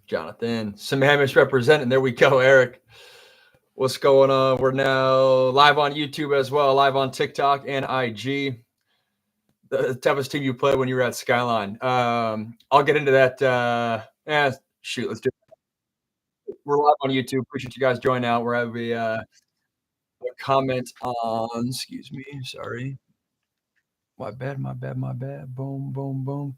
Jonathan. Sammamish representing. There we go, Eric. What's going on? We're now live on YouTube as well, live on TikTok and IG. The toughest team you played when you were at Skyline. I'll get into that. Let's do it. We're live on YouTube. Appreciate you guys joining out. We're having a comment on, excuse me, sorry. My bad. Boom, boom, boom.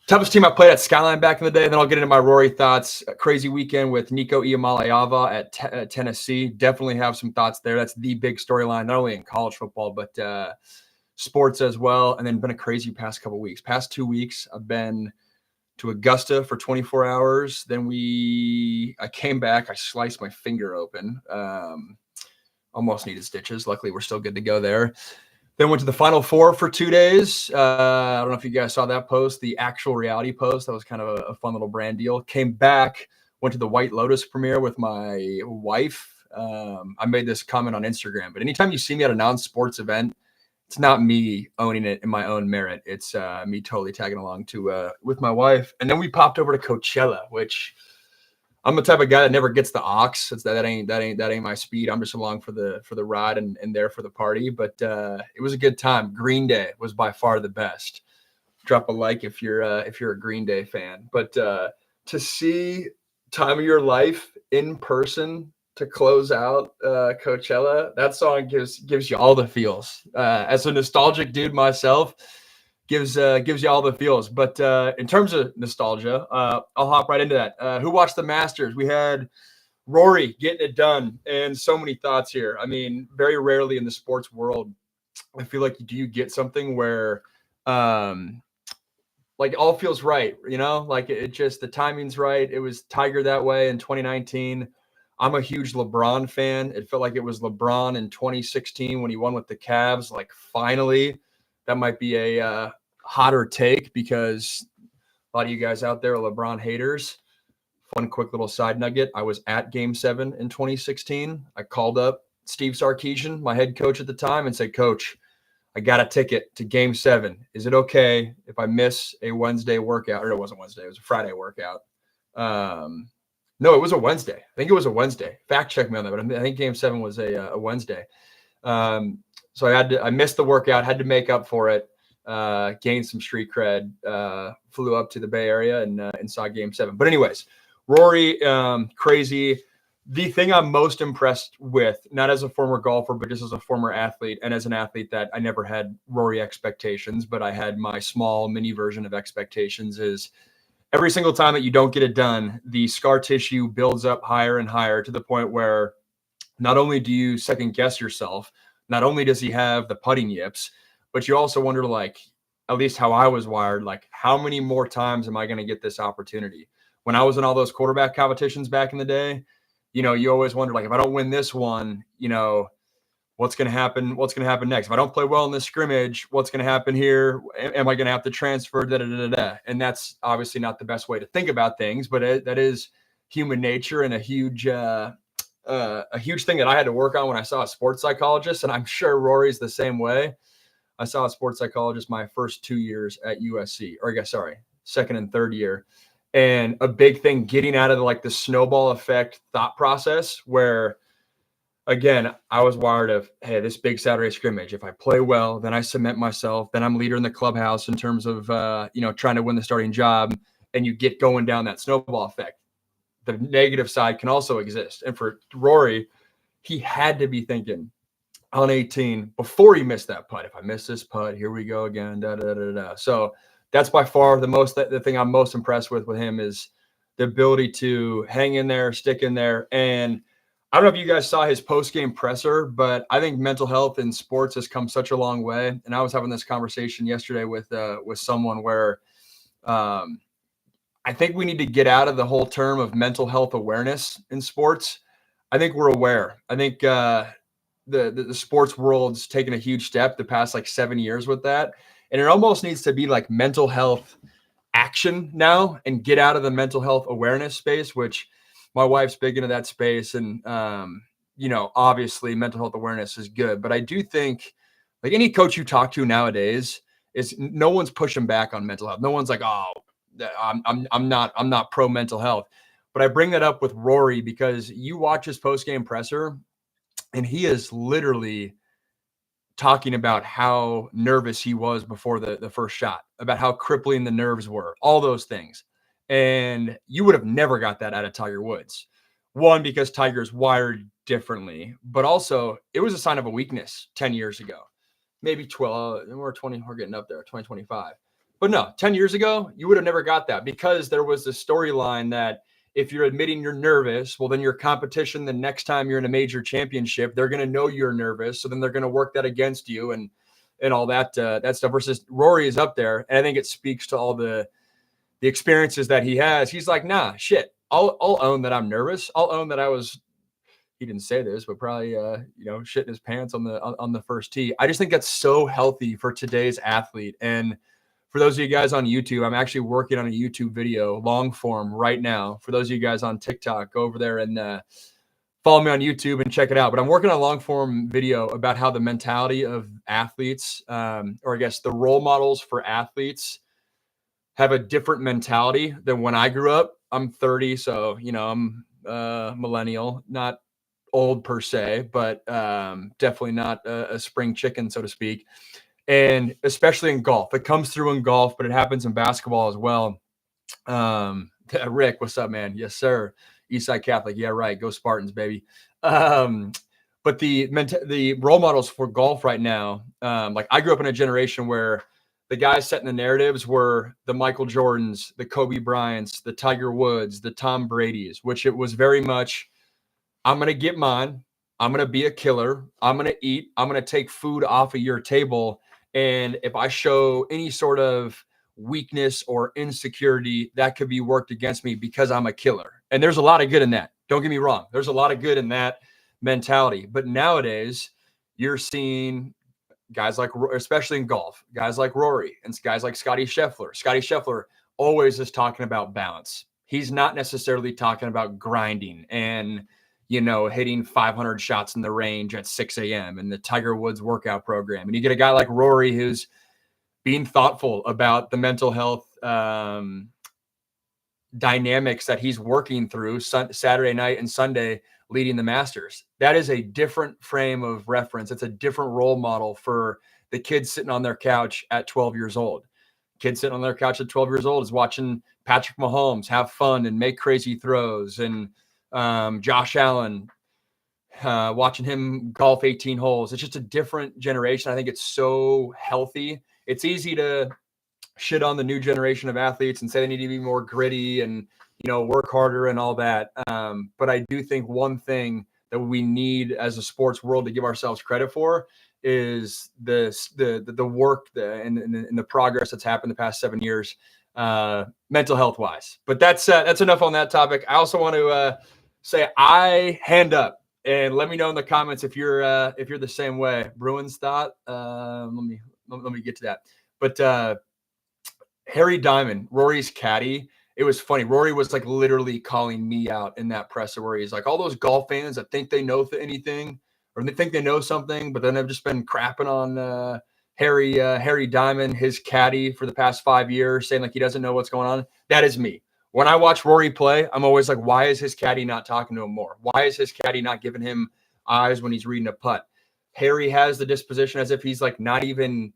Toughest team I played at Skyline back in the day. Then I'll get into my Rory thoughts. A crazy weekend with Nico Iamaleava at Tennessee. Definitely have some thoughts there. That's the big storyline, not only in college football, but sports as well. And then been a crazy past couple weeks. Past 2 weeks, I've been to Augusta for 24 hours. Then I came back. I sliced my finger open. Almost needed stitches. Luckily, we're still good to go there. Then went to the Final Four for 2 days. I don't know if you guys saw that post, the actual reality post. That was kind of a fun little brand deal. Came back, went to the White Lotus premiere with my wife. I made this comment on Instagram, but anytime you see me at a non-sports event, it's not me owning it in my own merit. It's me totally tagging along with my wife. And then we popped over to Coachella, which I'm the type of guy that never gets the aux. That ain't my speed. I'm just along for the ride and there for the party. But it was a good time. Green Day was by far the best. Drop a like if you're a Green Day fan. But to see Time of Your Life in person to close out Coachella, that song gives you all the feels. As a nostalgic dude myself, gives you all the feels. But in terms of nostalgia, I'll hop right into that. Who watched the Masters? We had Rory getting it done, and so many thoughts here. I mean, very rarely in the sports world, I feel like do you get something where like all feels right, like it just, the timing's right. It was Tiger that way in 2019. I'm a huge LeBron fan. It felt like it was LeBron in 2016 when he won with the Cavs. Like, finally, that might be a hotter take because a lot of you guys out there are LeBron haters. Fun, quick little side nugget. I was at Game 7 in 2016. I called up Steve Sarkisian, my head coach at the time, and said, Coach, I got a ticket to Game 7. Is it okay if I miss a Wednesday workout? Or it wasn't Wednesday. It was a Friday workout. No, it was a Wednesday. I think it was a Wednesday. Fact check me on that, but I think Game 7 was a Wednesday. So I missed the workout, had to make up for it, gained some street cred, flew up to the Bay Area and saw Game 7. But anyways, Rory, crazy. The thing I'm most impressed with, not as a former golfer, but just as a former athlete, and as an athlete that I never had Rory expectations, but I had my small mini version of expectations, is every single time that you don't get it done, the scar tissue builds up higher and higher to the point where not only do you second guess yourself, not only does he have the putting yips, but you also wonder, like, at least how I was wired, like, how many more times am I going to get this opportunity? When I was in all those quarterback competitions back in the day, you always wonder, like, if I don't win this one, what's going to happen? What's going to happen next? If I don't play well in this scrimmage, what's going to happen here? Am I going to have to transfer? And that's obviously not the best way to think about things, but that is human nature and a huge thing that I had to work on when I saw a sports psychologist. And I'm sure Rory's the same way. I saw a sports psychologist my first 2 years at USC, second and third year. And a big thing, getting out of the snowball effect thought process where, again, I was wired of, hey, this big Saturday scrimmage, if I play well, then I cement myself, then I'm leader in the clubhouse in terms of, trying to win the starting job, and you get going down that snowball effect. The negative side can also exist. And for Rory, he had to be thinking on 18 before he missed that putt. If I miss this putt, here we go again, So that's by far the thing I'm most impressed with him is the ability to hang in there, stick in there. And I don't know if you guys saw his post-game presser, but I think mental health in sports has come such a long way. And I was having this conversation yesterday with someone where I think we need to get out of the whole term of mental health awareness in sports. I think we're aware. I think the sports world's taken a huge step the past 7 years with that. And it almost needs to be like mental health action now and get out of the mental health awareness space, which my wife's big into that space. And, obviously mental health awareness is good. But I do think any coach you talk to nowadays is no one's pushing back on mental health. No one's like, oh, I'm not pro mental health. But I bring that up with Rory because you watch his post-game presser and he is literally talking about how nervous he was before the first shot, about how crippling the nerves were, all those things. And you would have never got that out of Tiger Woods. One, because Tiger's wired differently, but also it was a sign of a weakness 10 years ago. Maybe 12, we're 20, we're getting up there, 2025. But no, 10 years ago, you would have never got that because there was the storyline that if you're admitting you're nervous, well, then your competition, the next time you're in a major championship, they're going to know you're nervous. So then they're going to work that against you and all that stuff. Versus Rory is up there, and I think it speaks to all the experiences that he has. He's like, nah, shit. I'll own that I'm nervous. I'll own that I was. He didn't say this, but probably shitting his pants on the first tee. I just think that's so healthy for today's athlete. And for those of you guys on YouTube, I'm actually working on a YouTube video, long form, right now. For those of you guys on TikTok, go over there and follow me on YouTube and check it out. But I'm working on a long form video about how the mentality of athletes, or I guess the role models for athletes, have a different mentality than when I grew up. I'm 30, so I'm millennial, not old per se, but definitely not a spring chicken, so to speak. And especially in golf, it comes through in golf, but it happens in basketball as well. Rick, what's up, man? Yes, sir. Eastside Catholic. Yeah, right. Go Spartans, baby. But the role models for golf right now, like I grew up in a generation where the guys setting the narratives were the Michael Jordans, the Kobe Bryants, the Tiger Woods, the Tom Brady's, which it was very much, I'm going to get mine. I'm going to be a killer. I'm going to eat. I'm going to take food off of your table. And if I show any sort of weakness or insecurity, that could be worked against me because I'm a killer. And there's a lot of good in that. Don't get me wrong. There's a lot of good in that mentality. But nowadays, you're seeing guys like, especially in golf, guys like Rory and guys like Scotty Scheffler. Scotty Scheffler always is talking about balance. He's not necessarily talking about grinding and hitting 500 shots in the range at 6 a.m. and the Tiger Woods workout program. And you get a guy like Rory who's being thoughtful about the mental health dynamics that he's working through Saturday night and Sunday leading the Masters. That is a different frame of reference. It's a different role model for the kids sitting on their couch at 12 years old. Kids sitting on their couch at 12 years old is watching Patrick Mahomes have fun and make crazy throws, and Josh Allen, watching him golf 18 holes. It's just a different generation. I think it's so healthy. It's easy to shit on the new generation of athletes and say they need to be more gritty and, work harder and all that. But I do think one thing that we need as a sports world to give ourselves credit for is the work and the progress that's happened the past 7 years, mental health wise. But that's enough on that topic. I also want to say I hand up and let me know in the comments if you're the same way. Bruins thought. Let me get to that. But Harry Diamond, Rory's caddy. It was funny. Rory was like literally calling me out in that presser where he's like, all those golf fans that think they know anything or they think they know something, but then they've just been crapping on Harry Diamond, his caddy for the past 5 years, saying like he doesn't know what's going on. That is me. When I watch Rory play, I'm always like, why is his caddy not talking to him more? Why is his caddy not giving him eyes when he's reading a putt? Harry has the disposition as if he's like not even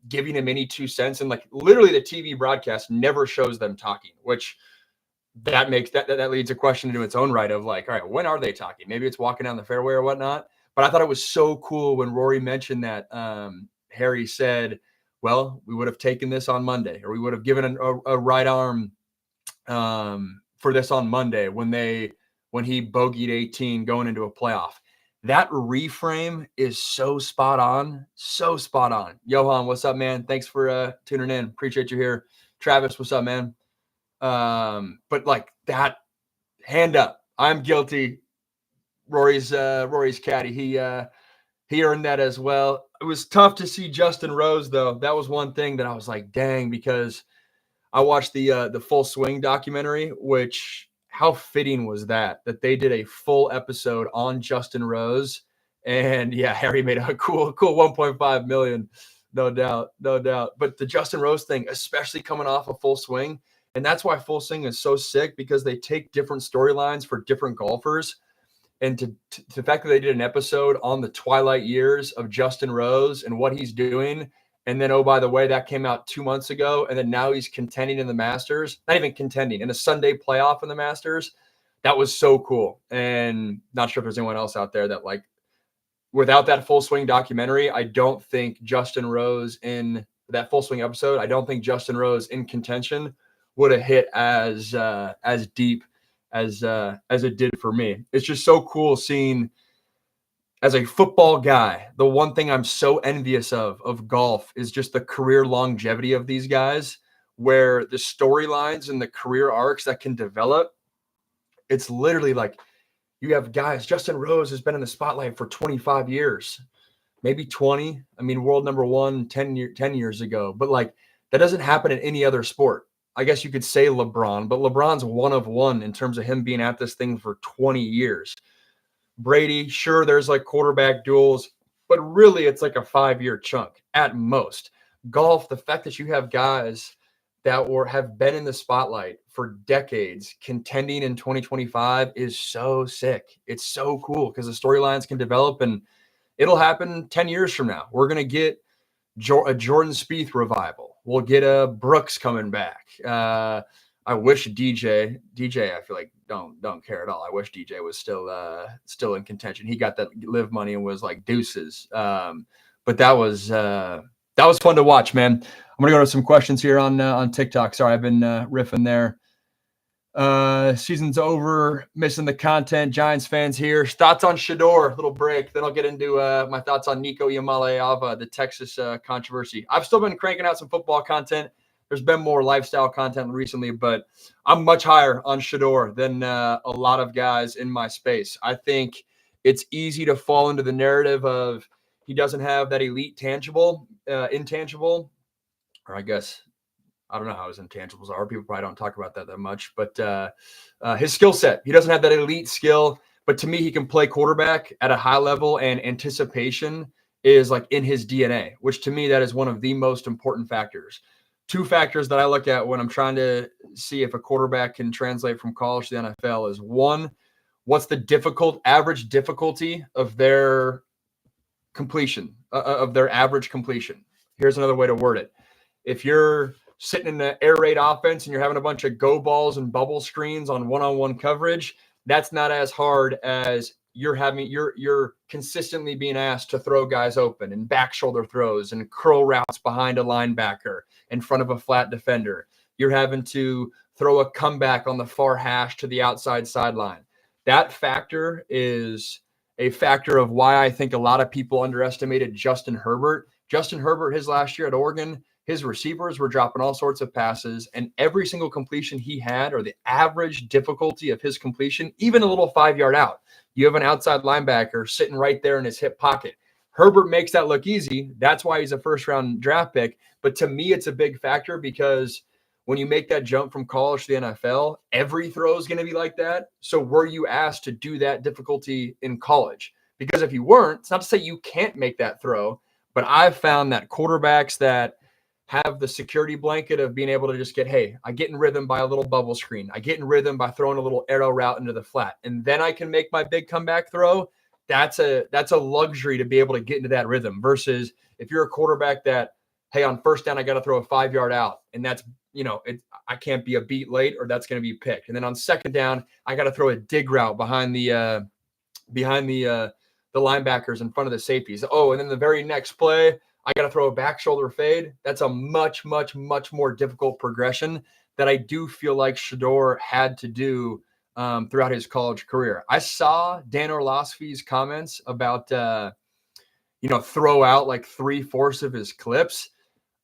giving him any 2 cents, and like literally the TV broadcast never shows them talking, which that makes that leads a question into its own right of like, all right, when are they talking? Maybe it's walking down the fairway or whatnot. But I thought it was so cool when Rory mentioned that Harry said, well, we would have taken this on Monday, or we would have given a right arm for this on Monday when he bogeyed 18 going into a playoff. That reframe is so spot on. Johan, what's up, man? Thanks for tuning in. Appreciate you here. Travis, what's up, man? But like that, hand up. I'm guilty. Rory's caddy. He earned that as well. It was tough to see Justin Rose though. That was one thing that I was like, dang, because I watched the Full Swing documentary, which how fitting was that they did a full episode on Justin Rose. And yeah, Harry made a cool 1.5 million. No doubt. No doubt. But the Justin Rose thing, especially coming off a full swing, and that's why full swing is so sick, because they take different storylines for different golfers. And to the fact that they did an episode on the twilight years of Justin Rose and what he's doing. And then, oh, by the way, that came out 2 months ago. And then now he's contending in the Masters, not even contending, in a Sunday playoff in the Masters. That was so cool. And not sure if there's anyone else out there that, like, without that full swing documentary, I don't think Justin Rose in that full swing episode, I don't think Justin Rose in contention would have hit as deep as it did for me. It's just so cool seeing, as a football guy, the one thing I'm so envious of golf is just the career longevity of these guys, where the storylines and the career arcs that can develop, it's literally like, you have guys, Justin Rose has been in the spotlight for 25 years, maybe 20. I mean, world number one 10 years ago. But, like, that doesn't happen in any other sport. I guess you could say LeBron, but LeBron's one of one in terms of him being at this thing for 20 years. Brady, sure, there's like quarterback duels, but really it's like a 5-year chunk at most. Golf, the fact that you have guys that have been in the spotlight for decades contending in 2025 is so sick. It's so cool because the storylines can develop, and it'll happen 10 years from now. We're going to get a Jordan Spieth revival. We'll get a Brooks coming back. I wish DJ, I feel like don't care at all. I wish DJ was still in contention. He got that live money and was like deuces. But that was fun to watch, man. I'm gonna go to some questions here on TikTok. Sorry, I've been riffing there. Season's over, missing the content. Giants fans here. Thoughts on Shedeur? Little break. Then I'll get into my thoughts on Nico Iamaleava, the Texas controversy. I've still been cranking out some football content. There's been more lifestyle content recently, but I'm much higher on Shedeur than a lot of guys in my space. I think it's easy to fall into the narrative of he doesn't have that elite intangible, or I guess I don't know how his intangibles are. People probably don't talk about that much, but his skill set, he doesn't have that elite skill, but to me, he can play quarterback at a high level, and anticipation is like in his DNA, which to me, that is one of the most important factors. 2 factors that I look at when I'm trying to see if a quarterback can translate from college to the NFL is, 1, what's the average difficulty of their completion, of their average completion. Here's another way to word it. If you're sitting in the air raid offense and you're having a bunch of go balls and bubble screens on one-on-one coverage, that's not as hard as you're consistently being asked to throw guys open and back shoulder throws and curl routes behind a linebacker in front of a flat defender. You're having to throw a comeback on the far hash to the outside sideline. That factor is a factor of why I think a lot of people underestimated Justin Herbert. Justin Herbert, his last year at Oregon, his receivers were dropping all sorts of passes, and every single completion he had, or the average difficulty of his completion, even a little 5-yard out, you have an outside linebacker sitting right there in his hip pocket. Herbert makes that look easy. That's why he's a first-round draft pick. But to me, it's a big factor because when you make that jump from college to the NFL, every throw is going to be like that. So were you asked to do that difficulty in college? Because if you weren't, it's not to say you can't make that throw, but I've found that quarterbacks that have the security blanket of being able to just I get in rhythm by a little bubble screen. I get in rhythm by throwing a little arrow route into the flat, and then I can make my big comeback throw. That's a luxury to be able to get into that rhythm, versus if you're a quarterback that, hey, on first down, I got to throw a 5-yard out, and that's, I can't be a beat late, or that's going to be picked. And then on second down, I got to throw a dig route behind the linebackers in front of the safeties. Oh, and then the very next play, I got to throw a back shoulder fade. That's a much, much, much more difficult progression that I do feel like Shedeur had to do throughout his college career. I saw Dan Orlovsky's comments about, throw out like 3/4 of his clips.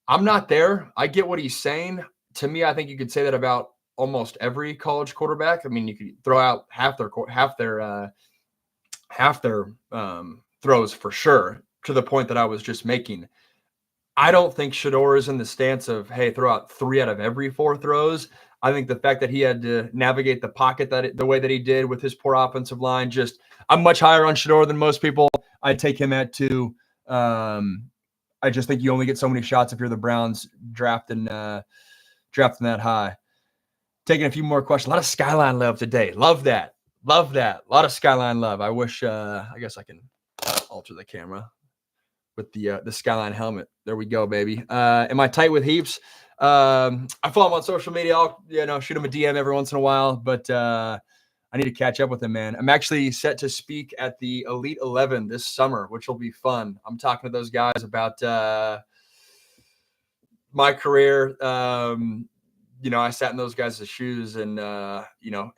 I'm not there. I get what he's saying. To me, I think you could say that about almost every college quarterback. I mean, you could throw out half their throws for sure, to the point that I was just making. I don't think Shedeur is in the stance of, hey, throw out 3 out of every 4 throws. I think the fact that he had to navigate the pocket the way that he did with his poor offensive line, I'm much higher on Shedeur than most people. I take him at 2. I I just think you only get so many shots if you're the Browns drafting that high. Taking a few more questions. A lot of Skyline love today. Love that. Love that. A lot of Skyline love. I wish, I guess I can alter the camera with the Skyline helmet. There we go, baby. Am I tight with Heaps? I follow him on social media. I'll, shoot him a DM every once in a while, but I need to catch up with him, man. I'm actually set to speak at the Elite 11 this summer, which will be fun. I'm talking to those guys about my career. I sat in those guys' shoes, and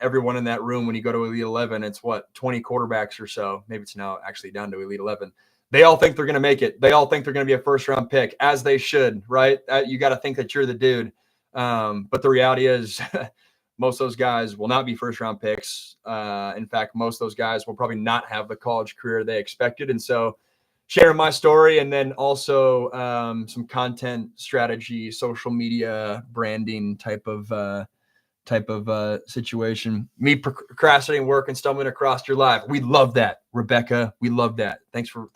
everyone in that room, when you go to Elite 11, it's 20 quarterbacks or so. Maybe it's now actually down to Elite 11. They all think they're going to make it. They all think they're going to be a first-round pick, as they should, right? You got to think that you're the dude. But the reality is most of those guys will not be first-round picks. In fact, most of those guys will probably not have the college career they expected. And so sharing my story, and then also some content strategy, social media branding type of situation. Me procrastinating work and stumbling across your life. We love that, Rebecca. We love that. Thanks for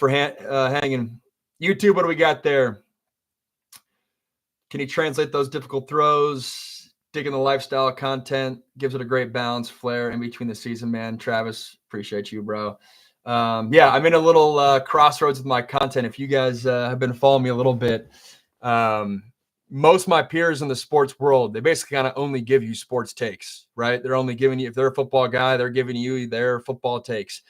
hanging. YouTube, what do we got there? Can he translate those difficult throws? Digging the lifestyle content, gives it a great balance, flair in between the season, man. Travis, appreciate you, bro. I'm in a little crossroads with my content. If you guys have been following me a little bit, most of my peers in the sports world, they basically kind of only give you sports takes, right? They're only giving you, if they're a football guy, they're giving you their football takes.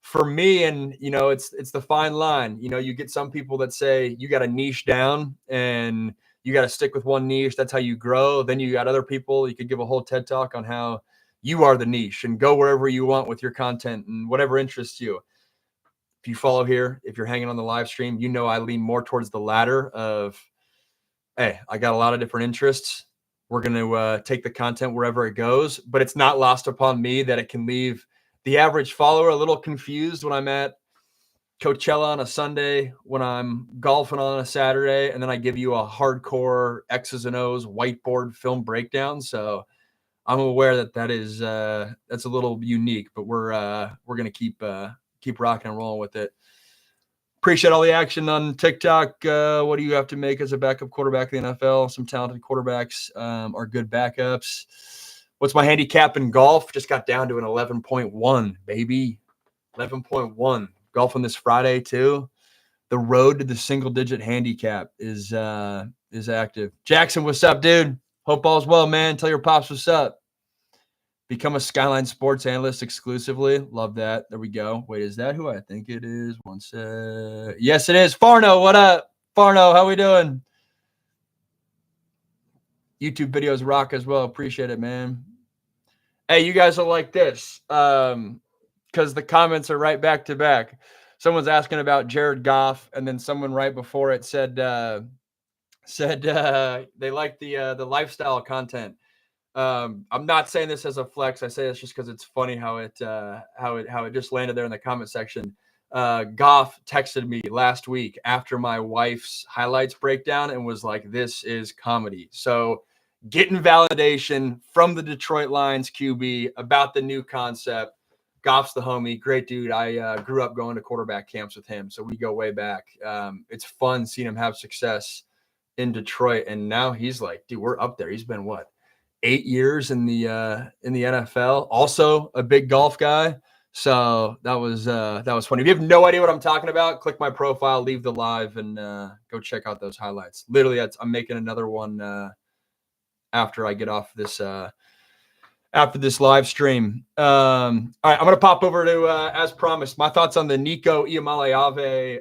For me, and it's the fine line. You get some people that say you got to niche down and you got to stick with one niche. That's how you grow. Then you got other people. You could give a whole TED talk on how you are the niche and go wherever you want with your content and whatever interests you. If you follow here, if you're hanging on the live stream, I lean more towards the latter of, hey, I got a lot of different interests. We're going to take the content wherever it goes, but it's not lost upon me that it can leave the average follower a little confused when I'm at Coachella on a Sunday, when I'm golfing on a Saturday, and then I give you a hardcore X's and O's whiteboard film breakdown. So I'm aware that is that's a little unique, but we're going to keep rocking and rolling with it. Appreciate all the action on TikTok. What do you have to make as a backup quarterback in the NFL? Some talented quarterbacks are good backups. What's my handicap in golf? Just got down to an 11.1, baby. 11.1. Golfing this Friday too. The road to the single-digit handicap is active. Jackson, what's up, dude? Hope all's well, man. Tell your pops what's up. Become a Skyline Sports analyst exclusively. Love that. There we go. Wait, is that who I think it is? One sec. Yes, it is. Farno, what up? Farno, how we doing? YouTube videos rock as well. Appreciate it, man. Hey, you guys are like this because the comments are right back to back. Someone's asking about Jared Goff, and then someone right before it said they like the lifestyle content. I'm not saying this as a flex. I say this just because it's funny how it just landed there in the comment section. Goff texted me last week after my wife's highlights breakdown and was like, "This is comedy." So getting validation from the Detroit Lions QB about the new concept. Goff's the homie, great dude. I grew up going to quarterback camps with him, so we go way back. It's fun seeing him have success in Detroit, and now he's like, dude, we're up there. He's been 8 years in the NFL. Also a big golf guy. So that was funny. If you have no idea what I'm talking about, click my profile, leave the live, and go check out those highlights. Literally, I'm making another one after I get off this after this live stream. All right, I'm gonna pop over to as promised, my thoughts on the Nico Iamaleava.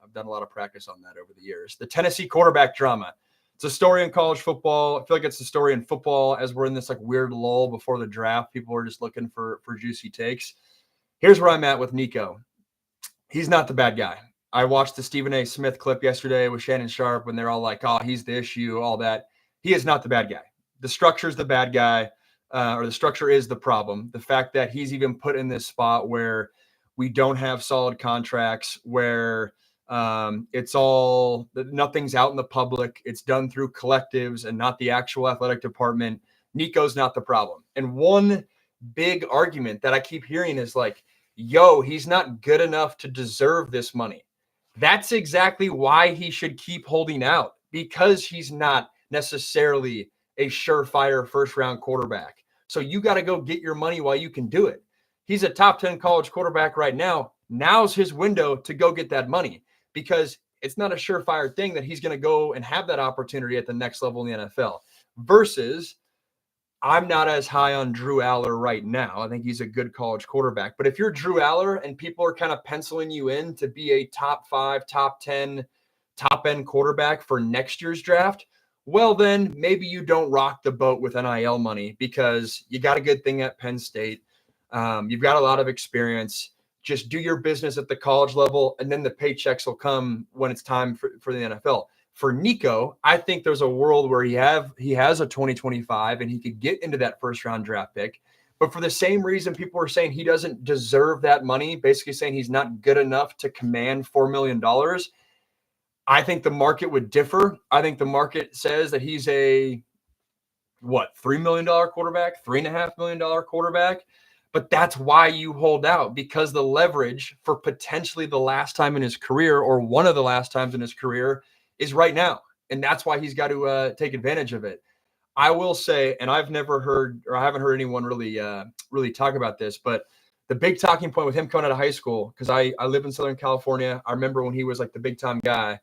I've done a lot of practice on that over the years. The Tennessee quarterback drama. It's a story in college football. I feel like it's a story in football as we're in this weird lull before the draft. People are just looking for juicy takes. Here's where I'm at with Nico. He's not the bad guy. I watched the Stephen A. Smith clip yesterday with Shannon Sharp when they're all like, oh, he's the issue, all that. He is not the bad guy. The structure is the bad guy, or the structure is the problem. The fact that he's even put in this spot where we don't have solid contracts, where it's all, nothing's out in the public. It's done through collectives and not the actual athletic department. Nico's not the problem. And one big argument that I keep hearing is like, yo, he's not good enough to deserve this money. That's exactly why he should keep holding out, because he's not necessarily a surefire first round quarterback. So you got to go get your money while you can do it. He's a top 10 college quarterback right now. Now's his window to go get that money, because it's not a surefire thing that he's going to go and have that opportunity at the next level in the NFL. Versus, I'm not as high on Drew Aller right now. I think he's a good college quarterback. But if you're Drew Aller and people are kind of penciling you in to be a top 5, top 10, top end quarterback for next year's draft, well, then maybe you don't rock the boat with NIL money, because you got a good thing at Penn State. You've got a lot of experience. Just do your business at the college level, and then the paychecks will come when it's time for the NFL. For Nico, I think there's a world where he has a 2025 and he could get into that first round draft pick. But for the same reason people are saying he doesn't deserve that money, basically saying he's not good enough to command $4 million, I think the market would differ. I think the market says that he's a, $3 million quarterback, $3.5 million quarterback. But that's why you hold out, because the leverage for potentially the last time in his career, or one of the last times in his career, is right now. And that's why he's got to take advantage of it. I will say, and I've never heard, or I haven't heard anyone really talk about this, but the big talking point with him coming out of high school, because I live in Southern California. I remember when he was like the big time guy,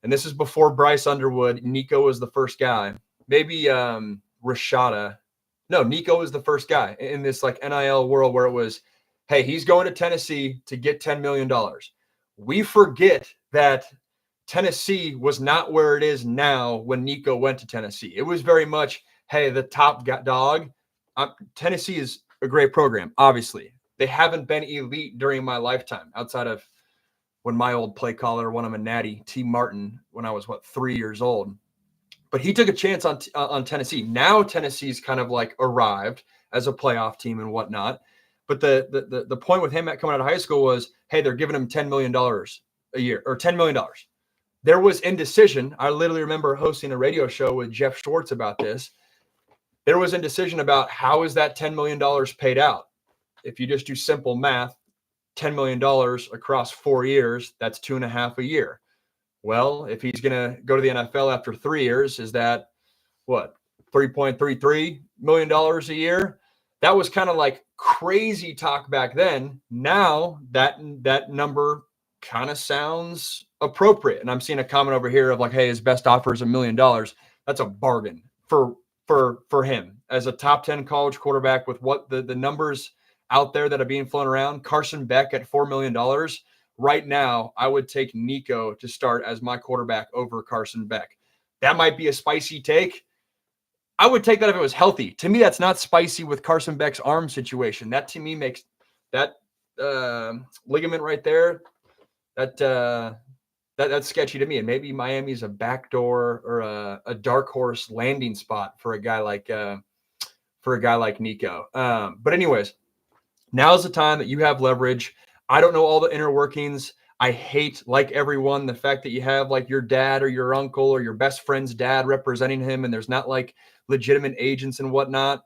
and this is before Bryce Underwood. Nico was the first guy. Maybe Rashada. No, Nico was the first guy in this like NIL world where it was, hey, he's going to Tennessee to get $10 million. We forget that Tennessee was not where it is now when Nico went to Tennessee. It was very much, hey, the top dog. Tennessee is a great program, obviously. They haven't been elite during my lifetime, outside of when my old play caller won him a natty, T. Martin, when I was, 3 years old. But he took a chance on Tennessee. Now Tennessee's kind of like arrived as a playoff team and whatnot. But the point with him coming out of high school was, hey, they're giving him $10 million a year, or $10 million. There was indecision. I literally remember hosting a radio show with Jeff Schwartz about this. There was indecision about how is that $10 million paid out. If you just do simple math, $10 million across 4 years, that's 2.5 a year. Well, if he's going to go to the NFL after 3 years, is that $3.33 million a year? That was kind of like crazy talk back then. Now that number kind of sounds appropriate. And I'm seeing a comment over here of like, hey, his best offer is $1 million. That's a bargain for him as a top 10 college quarterback with what the numbers out there that are being flown around. Carson Beck at $4 million. Right now, I would take Nico to start as my quarterback over Carson Beck. That might be a spicy take. I would take that if it was healthy. To me, that's not spicy with Carson Beck's arm situation. That to me makes that ligament right there, that's sketchy to me. And maybe Miami's a backdoor or a dark horse landing spot for a guy like Nico. But anyways, now's the time that you have leverage. I don't know all the inner workings. I hate, like everyone, the fact that you have like your dad or your uncle or your best friend's dad representing him, and there's not like legitimate agents and whatnot.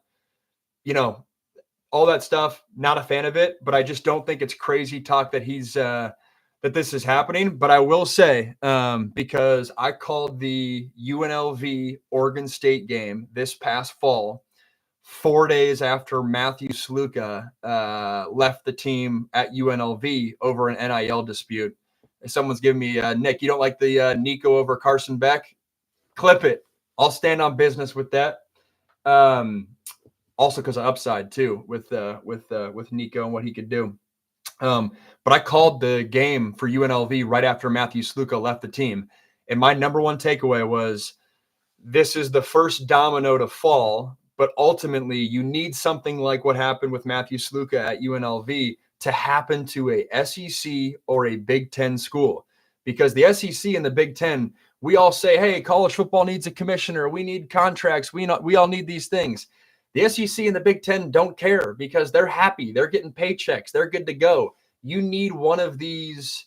All that stuff, not a fan of it, but I just don't think it's crazy talk that that this is happening. But I will say, because I called the UNLV Oregon State game this past fall, 4 days after Matthew Sluka left the team at UNLV over an NIL dispute. Someone's giving me, Nick, you don't like the Nico over Carson Beck? Clip it. I'll stand on business with that. Also because of upside too with Nico and what he could do. But I called the game for UNLV right after Matthew Sluka left the team. And my number one takeaway was, this is the first domino to fall. But ultimately, you need something like what happened with Matthew Sluka at UNLV to happen to a SEC or a Big Ten school. Because the SEC and the Big Ten, we all say, hey, college football needs a commissioner. We need contracts. We all need these things. The SEC and the Big Ten don't care because they're happy. They're getting paychecks. They're good to go. You need one of these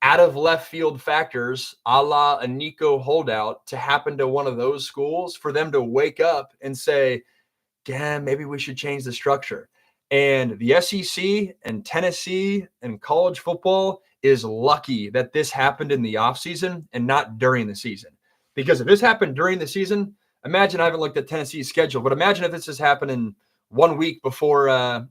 out of left field factors, a la a Nico holdout, to happen to one of those schools for them to wake up and say, yeah, maybe we should change the structure. And the SEC and Tennessee and college football is lucky that this happened in the offseason and not during the season. Because if this happened during the season, imagine, I haven't looked at Tennessee's schedule, but imagine if this is happening 1 week before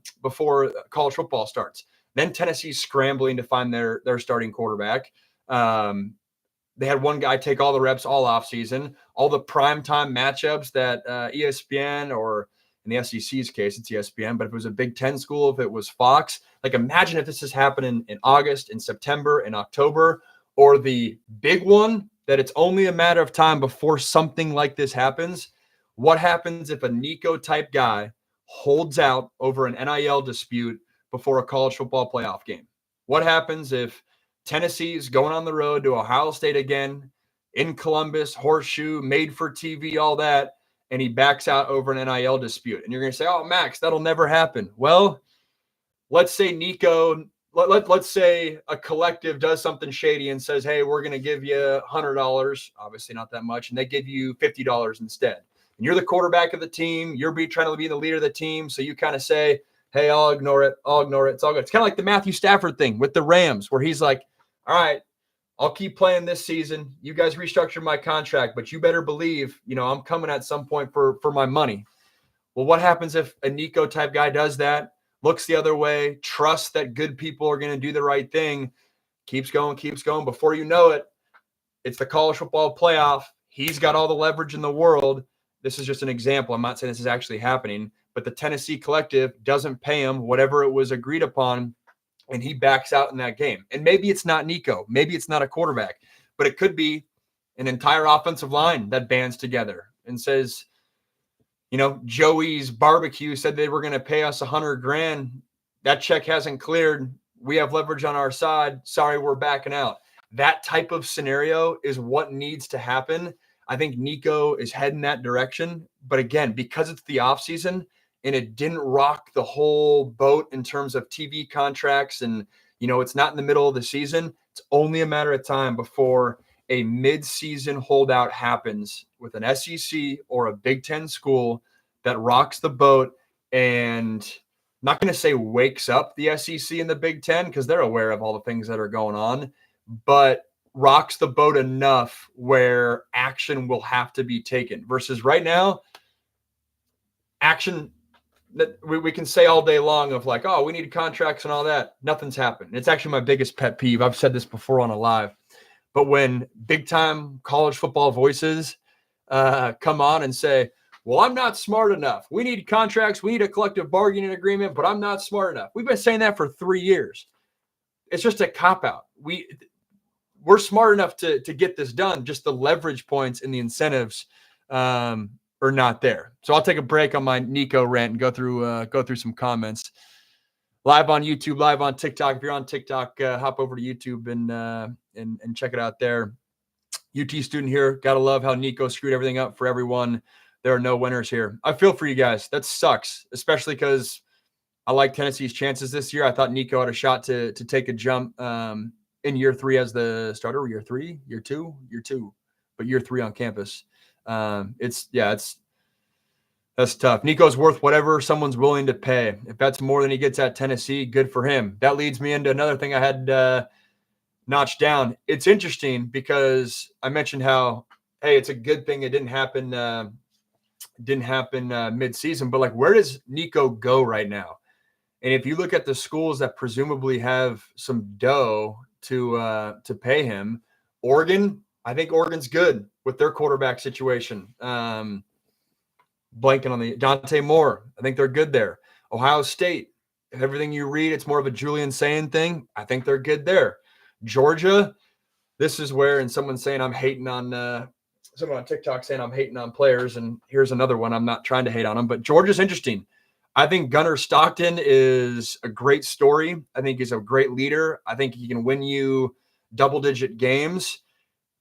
college football starts. Then Tennessee's scrambling to find their starting quarterback. They had one guy take all the reps all offseason, all the primetime matchups that ESPN, or in the SEC's case, it's ESPN, but if it was a Big Ten school, if it was Fox, like imagine if this is happening in August, in September, in October, or the big one that it's only a matter of time before something like this happens. What happens if a Nico type guy holds out over an NIL dispute before a college football playoff game? What happens if Tennessee's going on the road to Ohio State again, in Columbus, horseshoe, made for TV, all that, and he backs out over an NIL dispute? And you're going to say, oh, Max, that'll never happen. Well, let's say Nico, let's say a collective does something shady and says, hey, we're going to give you $100, obviously not that much, and they give you $50 instead. And you're the quarterback of the team. You're trying to be the leader of the team. So you kind of say, hey, I'll ignore it. It's all good. It's kind of like the Matthew Stafford thing with the Rams, where he's like, all right, I'll keep playing this season. You guys restructured my contract, but you better believe, I'm coming at some point for my money. Well, what happens if a Nico type guy does that, looks the other way, trusts that good people are going to do the right thing, keeps going. Before you know it, it's the college football playoff. He's got all the leverage in the world. This is just an example. I'm not saying this is actually happening, but the Tennessee collective doesn't pay him whatever it was agreed upon, and he backs out in that game. And maybe it's not Nico. Maybe it's not a quarterback, but it could be an entire offensive line that bands together and says, Joey's Barbecue said they were going to pay us $100,000. That check hasn't cleared. We have leverage on our side. Sorry, we're backing out. That type of scenario is what needs to happen. I think Nico is heading that direction. But again, because it's the offseason and it didn't rock the whole boat in terms of TV contracts, and, it's not in the middle of the season, it's only a matter of time before a mid-season holdout happens with an SEC or a Big Ten school that rocks the boat, and I'm not going to say wakes up the SEC and the Big Ten because they're aware of all the things that are going on, but rocks the boat enough where action will have to be taken. Versus right now, action that we can say all day long of like, oh, we need contracts and all that. Nothing's happened. It's actually my biggest pet peeve. I've said this before on a live. But when big-time college football voices come on and say, well, I'm not smart enough. We need contracts. We need a collective bargaining agreement, but I'm not smart enough. We've been saying that for 3 years. It's just a cop-out. We're smart enough to get this done. Just the leverage points and the incentives are not there. So I'll take a break on my Nico rant and go through some comments. Live on YouTube, live on TikTok. If you're on TikTok, hop over to YouTube and check it out there. UT student here. Gotta love how Nico screwed everything up for everyone. There are no winners here. I feel for you guys. That sucks, especially because I like Tennessee's chances this year. I thought Nico had a shot to take a jump in year 3 as the starter. Year 3, year two, but year 3 on campus. That's tough. Nico's worth whatever someone's willing to pay. If that's more than he gets at Tennessee, good for him. That leads me into another thing I had notched down. It's interesting because I mentioned how, hey, it's a good thing it didn't happen mid-season. But like, where does Nico go right now? And if you look at the schools that presumably have some dough to pay him, Oregon, I think Oregon's good with their quarterback situation. Blanking on the Dante Moore. I think they're good there. Ohio State, everything you read, it's more of a Julian saying thing. I think they're good there. Georgia, this is where, and someone's saying I'm hating on someone on TikTok saying I'm hating on players, and here's another one. I'm not trying to hate on them, but Georgia's interesting. I think Gunnar Stockton is a great story. I think he's a great leader. I think he can win you double-digit games.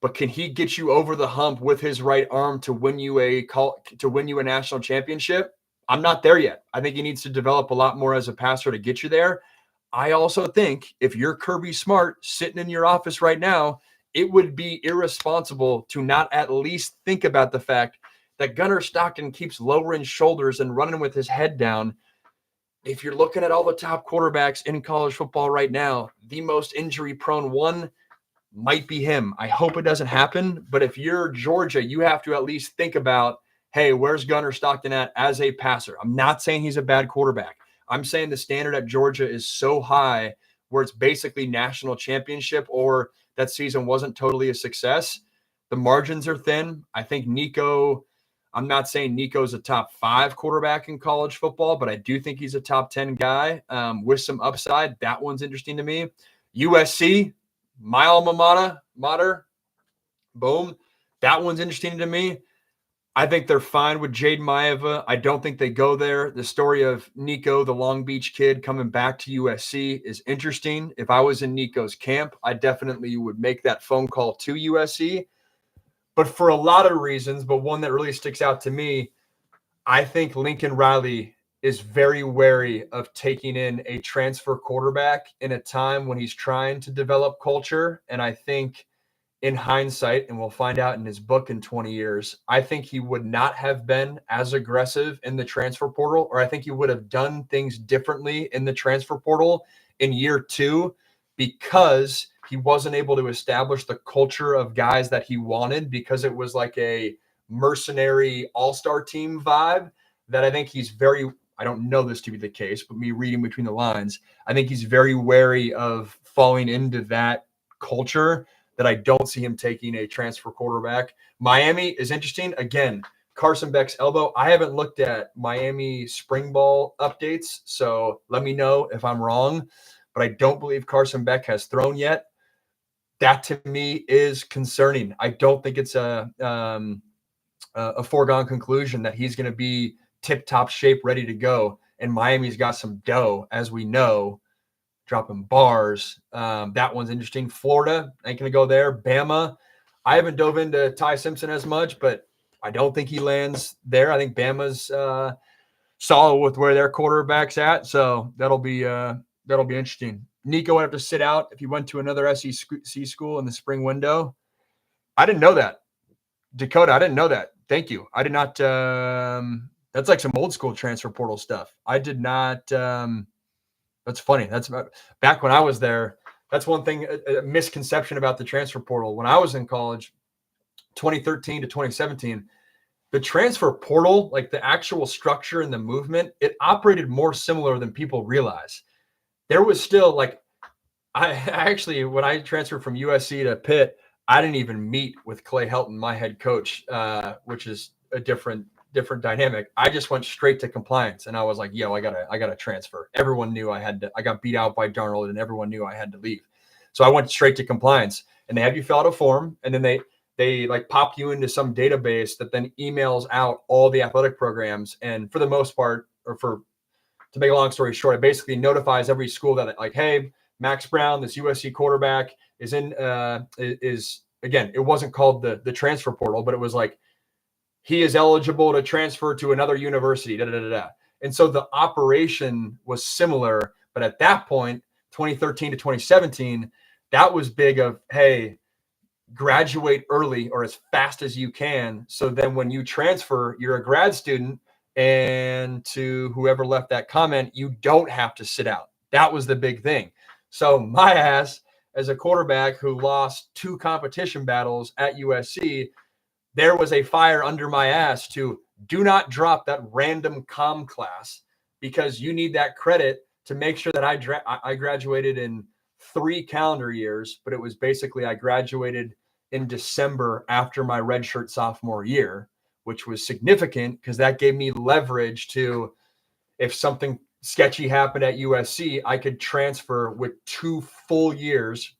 But can he get you over the hump with his right arm to win you a national championship? I'm not there yet. I think he needs to develop a lot more as a passer to get you there. I also think if you're Kirby Smart sitting in your office right now, it would be irresponsible to not at least think about the fact that Gunnar Stockton keeps lowering shoulders and running with his head down. if you're looking at all the top quarterbacks in college football right now, the most injury prone one might be him. I hope it doesn't happen, but if you're Georgia, you have to at least think about, hey, where's Gunnar Stockton at as a passer? I'm not saying he's a bad quarterback. I'm saying the standard at Georgia is so high where it's basically national championship, or that season wasn't totally a success. The margins are thin. I think Nico, I'm not saying Nico's a top 5 quarterback in college football, but I do think he's a top 10 guy with some upside. That one's interesting to me. USC, my alma mater, boom. That one's interesting to me. I think they're fine with Jade Maeva. I don't think they go there. The story of Nico, the Long Beach kid, coming back to USC is interesting. If I was in Nico's camp, I definitely would make that phone call to USC. But for a lot of reasons, but one that really sticks out to me, I think Lincoln Riley is very wary of taking in a transfer quarterback in a time when he's trying to develop culture. And I think in hindsight, and we'll find out in his book in 20 years, I think he would not have been as aggressive in the transfer portal, or I think he would have done things differently in the transfer portal in year 2 because he wasn't able to establish the culture of guys that he wanted, because it was like a mercenary all-star team vibe that I think he's very, I don't know this to be the case, but me reading between the lines, I think he's very wary of falling into that culture, that I don't see him taking a transfer quarterback. Miami is interesting. Again, Carson Beck's elbow. I haven't looked at Miami spring ball updates, so let me know if I'm wrong, but I don't believe Carson Beck has thrown yet. That to me is concerning. I don't think it's a foregone conclusion that he's going to be tip-top shape, ready to go. And Miami's got some dough, as we know, dropping bars. That one's interesting. Florida, ain't going to go there. Bama, I haven't dove into Ty Simpson as much, but I don't think he lands there. I think Bama's solid with where their quarterback's at, so that'll be interesting. Nico would have to sit out if he went to another SEC school in the spring window. I didn't know that. Dakota, I didn't know that. Thank you. I did not. That's like some old school transfer portal stuff. I did not. That's funny. That's back when I was there. That's one thing, a misconception about the transfer portal. When I was in college, 2013 to 2017, the transfer portal, like the actual structure and the movement, it operated more similar than people realize. There was still like, I actually, when I transferred from USC to Pitt, I didn't even meet with Clay Helton, my head coach, which is a different dynamic. I just went straight to compliance, and I was like, yo, I gotta transfer. Everyone knew I got beat out by Darnold, and everyone knew I had to leave. So I went straight to compliance, and they have you fill out a form, and then they like pop you into some database that then emails out all the athletic programs. And for the most part, to make a long story short, it basically notifies every school that, like, hey, Max Browne, this USC quarterback, is in is again, it wasn't called the transfer portal, but it was like, he is eligible to transfer to another university, And so the operation was similar, but at that point, 2013 to 2017, that was big of, hey, graduate early or as fast as you can. So then when you transfer, you're a grad student, and to whoever left that comment, you don't have to sit out. That was the big thing. So my ass, as a quarterback who lost 2 competition battles at USC, there was a fire under my ass to do not drop that random comm class, because you need that credit to make sure that I graduated in 3 calendar years, but it was basically I graduated in December after my redshirt sophomore year, which was significant because that gave me leverage to, if something sketchy happened at USC, I could transfer with 2 full years,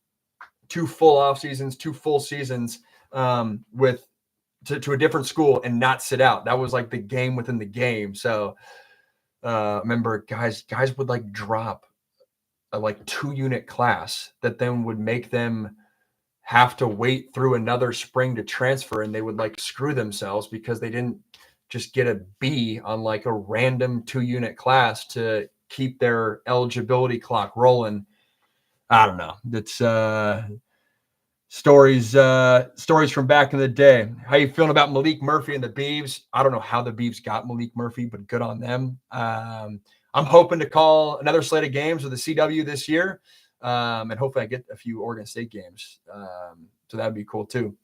2 full off seasons, 2 full seasons to a different school and not sit out. That was like the game within the game. So remember, guys would like drop a like 2-unit class that then would make them have to wait through another spring to transfer, and they would like screw themselves because they didn't just get a B on like a random 2-unit class to keep their eligibility clock rolling. I don't know. That's stories from back in the day. How you feeling about Malik Murphy and the Beavs? I don't know how the Beavs got Malik Murphy, but good on them. I'm I'm hoping to call another slate of games with the CW this year. And hopefully I get a few Oregon State games. So that'd be cool too.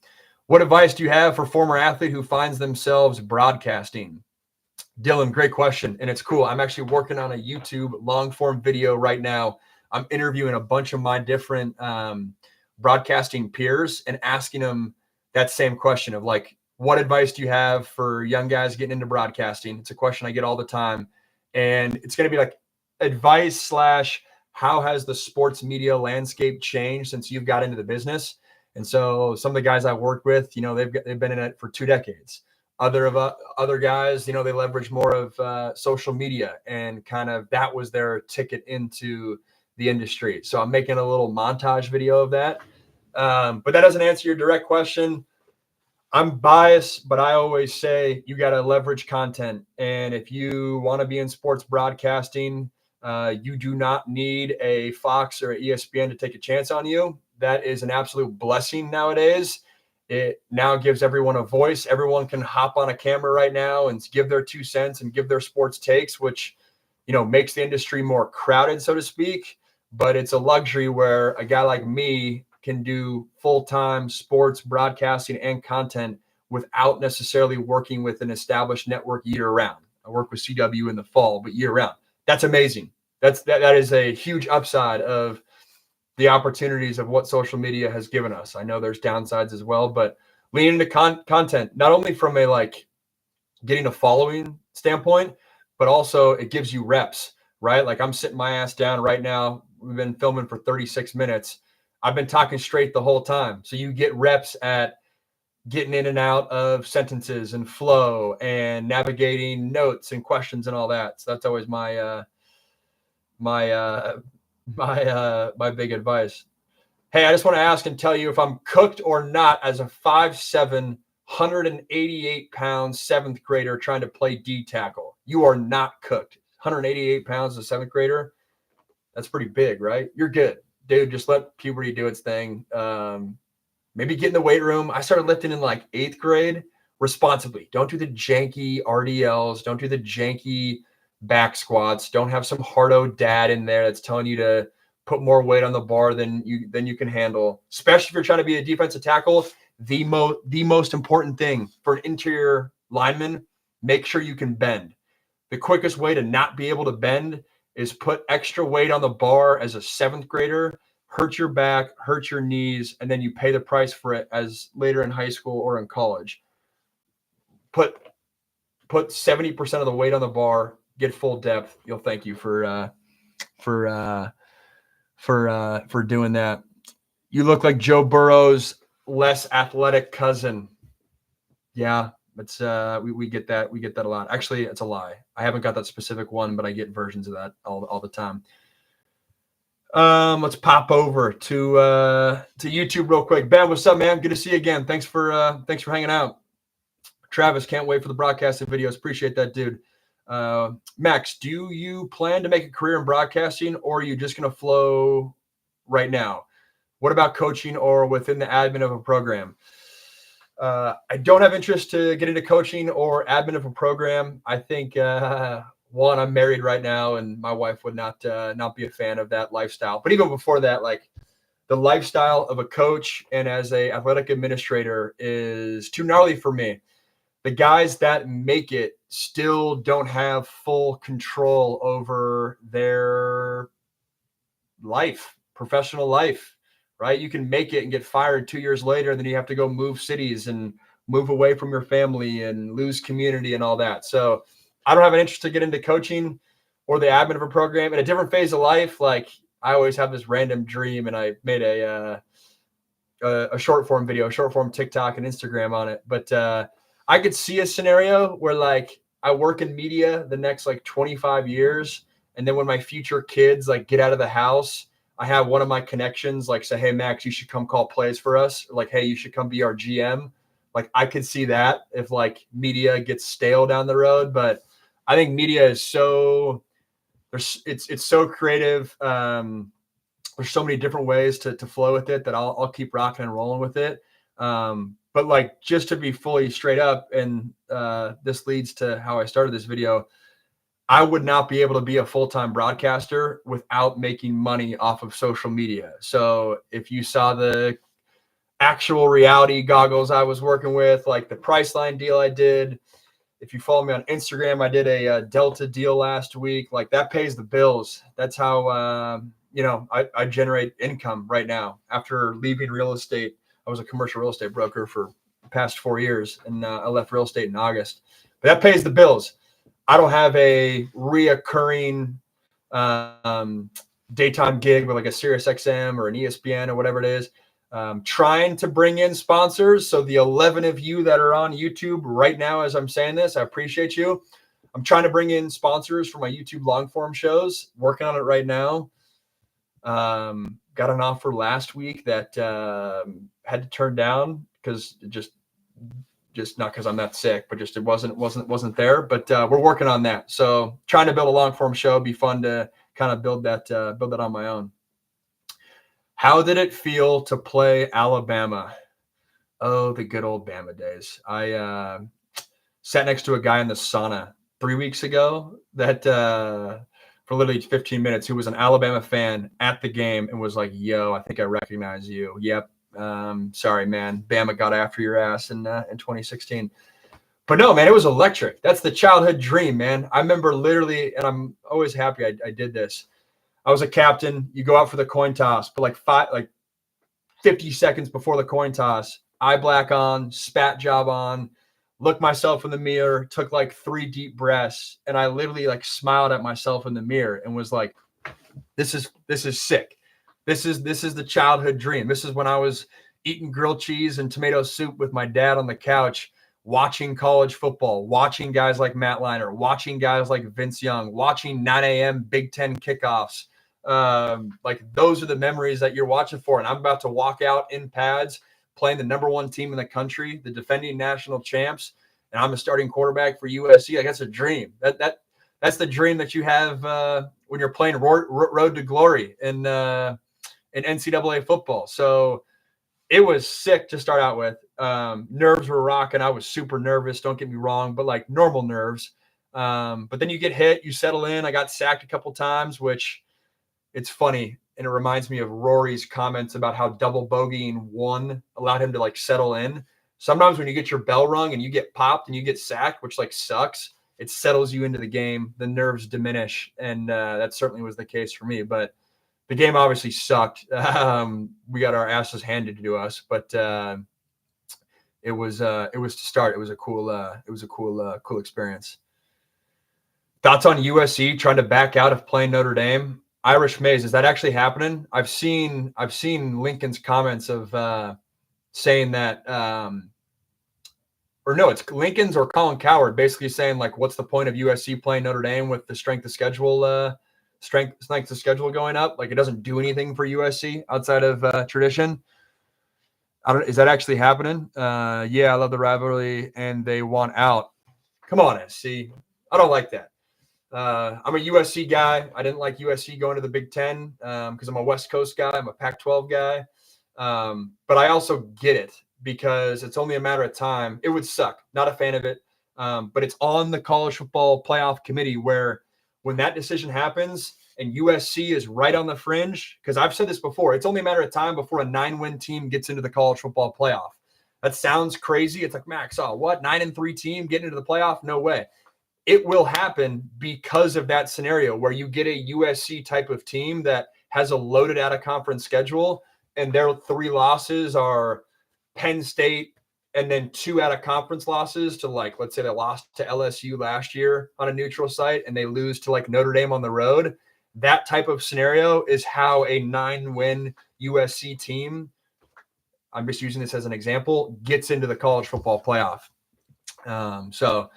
What advice do you have for former athlete who finds themselves broadcasting? Dylan, great question. And it's cool. I'm actually working on a YouTube long form video right now. I'm interviewing a bunch of my different broadcasting peers and asking them that same question of like, what advice do you have for young guys getting into broadcasting? It's a question I get all the time. And it's going to be like advice / how has the sports media landscape changed since you've got into the business? And so some of the guys I've worked with, they've been in it for 2 decades. Other guys, they leverage more of social media, and kind of that was their ticket into the industry. So I'm making a little montage video of that. But that doesn't answer your direct question. I'm biased, but I always say you got to leverage content. And if you want to be in sports broadcasting, you do not need a Fox or ESPN to take a chance on you. That is an absolute blessing nowadays. It now gives everyone a voice. Everyone can hop on a camera right now and give their 2 cents and give their sports takes, which, makes the industry more crowded, so to speak. But it's a luxury where a guy like me can do full-time sports broadcasting and content without necessarily working with an established network year-round. I work with CW in the fall, but year-round. That's amazing. That is a huge upside of the opportunities of what social media has given us. I know there's downsides as well, but lean into content, not only from a like getting a following standpoint, but also it gives you reps, right? Like I'm sitting my ass down right now. We've been filming for 36 minutes. I've been talking straight the whole time. So you get reps at getting in and out of sentences and flow and navigating notes and questions and all that. So that's always my big advice. Hey, I just want to ask and tell you if I'm cooked or not as a 5'7", 188-pound 7th grader trying to play D tackle. You are not cooked. 188 pounds as a 7th grader. That's pretty big, right? You're good. Dude, just let puberty do its thing. Maybe get in the weight room. I started lifting in like 8th grade responsibly. Don't do the janky RDLs. Don't do the janky back squats. Don't have some hardo dad in there that's telling you to put more weight on the bar than you can handle. Especially if you're trying to be a defensive tackle, the most important thing for an interior lineman, make sure you can bend. The quickest way to not be able to bend is put extra weight on the bar as a 7th grader, hurt your back, hurt your knees, and then you pay the price for it as later in high school or in college. Put 70% of the weight on the bar, get full depth. You'll thank you for doing that. You look like Joe Burrow's less athletic cousin. Yeah, it's we get that. We get that a lot. Actually, it's a lie. I haven't got that specific one, but I get versions of that all the time. Let's pop over to YouTube real quick. Ben, what's up, man? Good to see you again. Thanks for hanging out. Travis, can't wait for the broadcasting videos. Appreciate that, dude. Max, do you plan to make a career in broadcasting, or are you just going to flow right now? What about coaching or within the admin of a program? I don't have interest to get into coaching or admin of a program. I think, one, I'm married right now, and my wife would not be a fan of that lifestyle. But even before that, like the lifestyle of a coach and as a athletic administrator is too gnarly for me. The guys that make it still don't have full control over their life, professional life, right? You can make it and get fired 2 years later, and then you have to go move cities and move away from your family and lose community and all that. So I don't have an interest to get into coaching or the admin of a program. In a different phase of life, like I always have this random dream, and I made a short form video, short form TikTok and Instagram on it. But I could see a scenario where like I work in media the next like 25 years. And then when my future kids like get out of the house, I have one of my connections like say, hey, Max, you should come call plays for us. Or, like, hey, you should come be our GM. Like I could see that if like media gets stale down the road. But I think media is it's so creative. There's so many different ways to flow with it that I'll keep rocking and rolling with it. But like, just to be fully straight up, and this leads to how I started this video. I would not be able to be a full-time broadcaster without making money off of social media. So if you saw the actual reality goggles I was working with, like the Priceline deal I did, if you follow me on Instagram, I did a Delta deal last week. Like that pays the bills. That's how, I generate income right now. After leaving real estate, I was a commercial real estate broker for the past 4 years, and I left real estate in August. But that pays the bills. I don't have a reoccurring daytime gig with like a Sirius XM or an ESPN or whatever it is. Trying to bring in sponsors. So the 11 of you that are on YouTube right now, as I'm saying this, I appreciate you. I'm trying to bring in sponsors for my YouTube long form shows. Working on it right now. Got an offer last week that had to turn down because just not because I'm that sick, but just it wasn't there. But we're working on that. So trying to build a long form show. It'd be fun to kind of build that on my own. How did it feel to play Alabama? Oh, the good old Bama days. I sat next to a guy in the sauna 3 weeks ago that for literally 15 minutes, who was an Alabama fan at the game and was like, yo, I think I recognize you. Yep. Sorry, man. Bama got after your ass in 2016. But no, man, it was electric. That's the childhood dream, man. I remember literally, and I'm always happy I did this. I was a captain. You go out for the coin toss, but like 50 seconds before the coin toss, eye black on, spat job on, looked myself in the mirror, took like 3 deep breaths, and I literally like smiled at myself in the mirror and was like, this is sick. This is the childhood dream. This is when I was eating grilled cheese and tomato soup with my dad on the couch, watching college football, watching guys like Matt Leinart, watching guys like Vince Young, watching 9 a.m. Big Ten kickoffs. Like those are the memories that you're watching for. And I'm about to walk out in pads playing the number 1 team in the country, the defending national champs, and I'm a starting quarterback for USC. Like that's a dream. That's the dream that you have when you're playing Road to Glory in NCAA football. So it was sick to start out with. Nerves were rocking. I was super nervous. Don't get me wrong, but like normal nerves. But then you get hit, you settle in. I got sacked a couple times, which it's funny. And it reminds me of Rory's comments about how double bogeying 1 allowed him to like settle in. Sometimes when you get your bell rung and you get popped and you get sacked, which like sucks, it settles you into the game. The nerves diminish. And that certainly was the case for me. But the game obviously sucked. We got our asses handed to us, but it was to start. It was a cool experience. Thoughts on USC trying to back out of playing Notre Dame? Irish Maze, is that actually happening? I've seen Lincoln's comments of saying that, or no, it's Lincoln's or Colin Cowherd basically saying like, what's the point of USC playing Notre Dame with the strength of schedule going up? Like it doesn't do anything for USC outside of tradition. Is that actually happening? Yeah, I love the rivalry and they want out. Come on, SC. I don't like that. I'm a USC guy. I didn't like USC going to the Big Ten because I'm a West Coast guy. I'm a Pac-12 guy. But I also get it because it's only a matter of time. It would suck. Not a fan of it. But it's on the college football playoff committee where when that decision happens and USC is right on the fringe, because I've said this before, it's only a matter of time before a 9-win team gets into the college football playoff. That sounds crazy. It's like, Max, what? 9-3 team getting into the playoff? No way. It will happen because of that scenario where you get a USC type of team that has a loaded out of conference schedule and their 3 losses are Penn State and then 2 out of conference losses to like, let's say they lost to LSU last year on a neutral site and they lose to like Notre Dame on the road. That type of scenario is how a 9-win USC team, I'm just using this as an example, gets into the college football playoff. So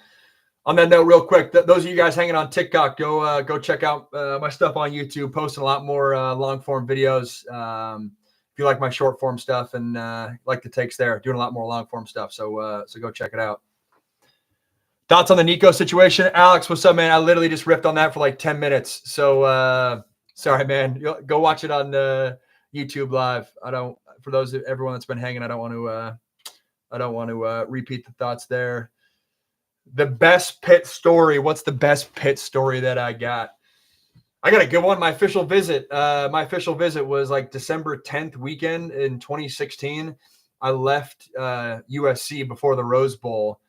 on that note, real quick, those of you guys hanging on TikTok, go check out my stuff on YouTube. Posting a lot more long form videos. If you like my short form stuff and like the takes there, doing a lot more long form stuff. So go check it out. Thoughts on the Nico situation, Alex? What's up, man? I literally just riffed on that for like 10 minutes. So sorry, man. Go watch it on YouTube live. For everyone that's been hanging, I don't want to repeat the thoughts there. The best pit story. What's the best pit story that I got? I got a good one. My official visit was like December 10th weekend in 2016. I left USC before the Rose Bowl,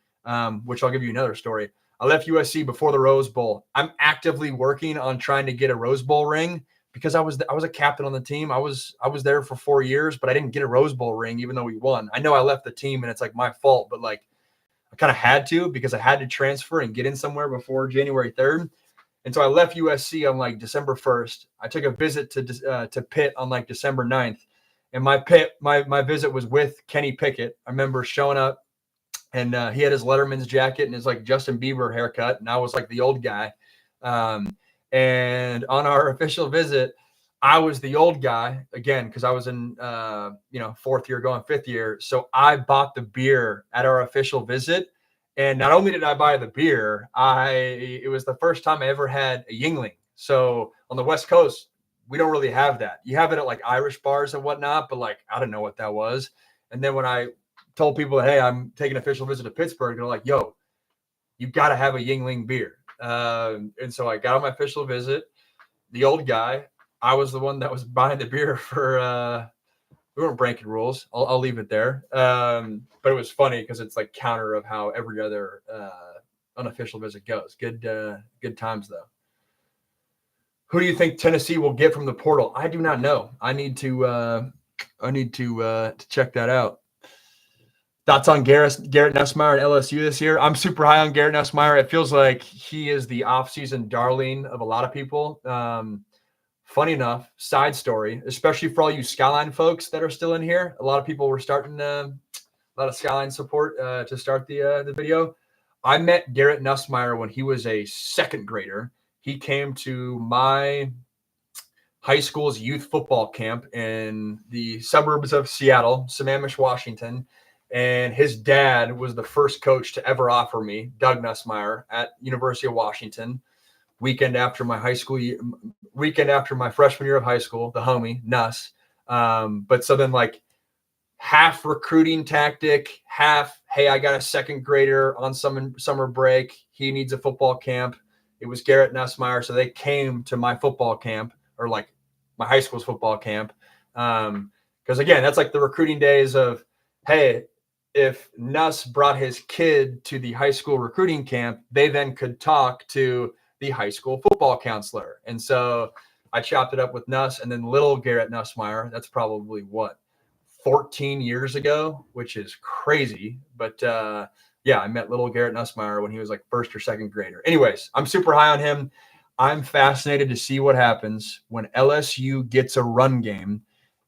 which I'll give you another story. I left USC before the Rose Bowl. I'm actively working on trying to get a Rose Bowl ring because I was a captain on the team. I was there for 4 years, but I didn't get a Rose Bowl ring even though we won. I know I left the team and it's like my fault, but like I kind of had to because I had to transfer and get in somewhere before January 3rd. And so I left USC on like December 1st. I took a visit to Pitt on like December 9th. And my visit was with Kenny Pickett. I remember showing up and he had his Letterman's jacket and his like Justin Bieber haircut. And I was like the old guy. And on our official visit, I was the old guy again, because I was in, fourth year going fifth year. So I bought the beer at our official visit. And not only did I buy the beer, it was the first time I ever had a Yingling. So on the West Coast, we don't really have that. You have it at like Irish bars and whatnot, but like, I didn't know what that was. And then when I told people, hey, I'm taking an official visit to Pittsburgh, they're like, yo, you got to have a Yingling beer. And so I got on my official visit, the old guy. I was the one that was buying the beer for, we weren't breaking rules. I'll leave it there. But it was funny because it's like counter of how every other unofficial visit goes. Good times though. Who do you think Tennessee will get from the portal? I do not know. I need to check that out. Thoughts on Garrett Nussmeier at LSU this year? I'm super high on Garrett Nussmeier. It feels like he is the offseason darling of a lot of people. Funny enough, side story, especially for all you Skyline folks that are still in here. A lot of people were starting a lot of Skyline support to start the video. I met Garrett Nussmeier when he was a second grader. He came to my high school's youth football camp in the suburbs of Seattle, Sammamish, Washington. And his dad was the first coach to ever offer me, Doug Nussmeier, at University of Washington. Weekend after my freshman year of high school, the homie Nuss. But so then like half recruiting tactic, half, hey, I got a second grader on summer break. He needs a football camp. It was Garrett Nussmeier. So they came to my football camp, or like my high school's football camp. Because again, that's like the recruiting days of, hey, if Nuss brought his kid to the high school recruiting camp, they then could talk to the high school football counselor. And so I chopped it up with Nuss, and then little Garrett Nussmeier. That's probably 14 years ago, which is crazy. But I met little Garrett Nussmeier when he was like first or second grader. Anyways, I'm super high on him. I'm fascinated to see what happens when LSU gets a run game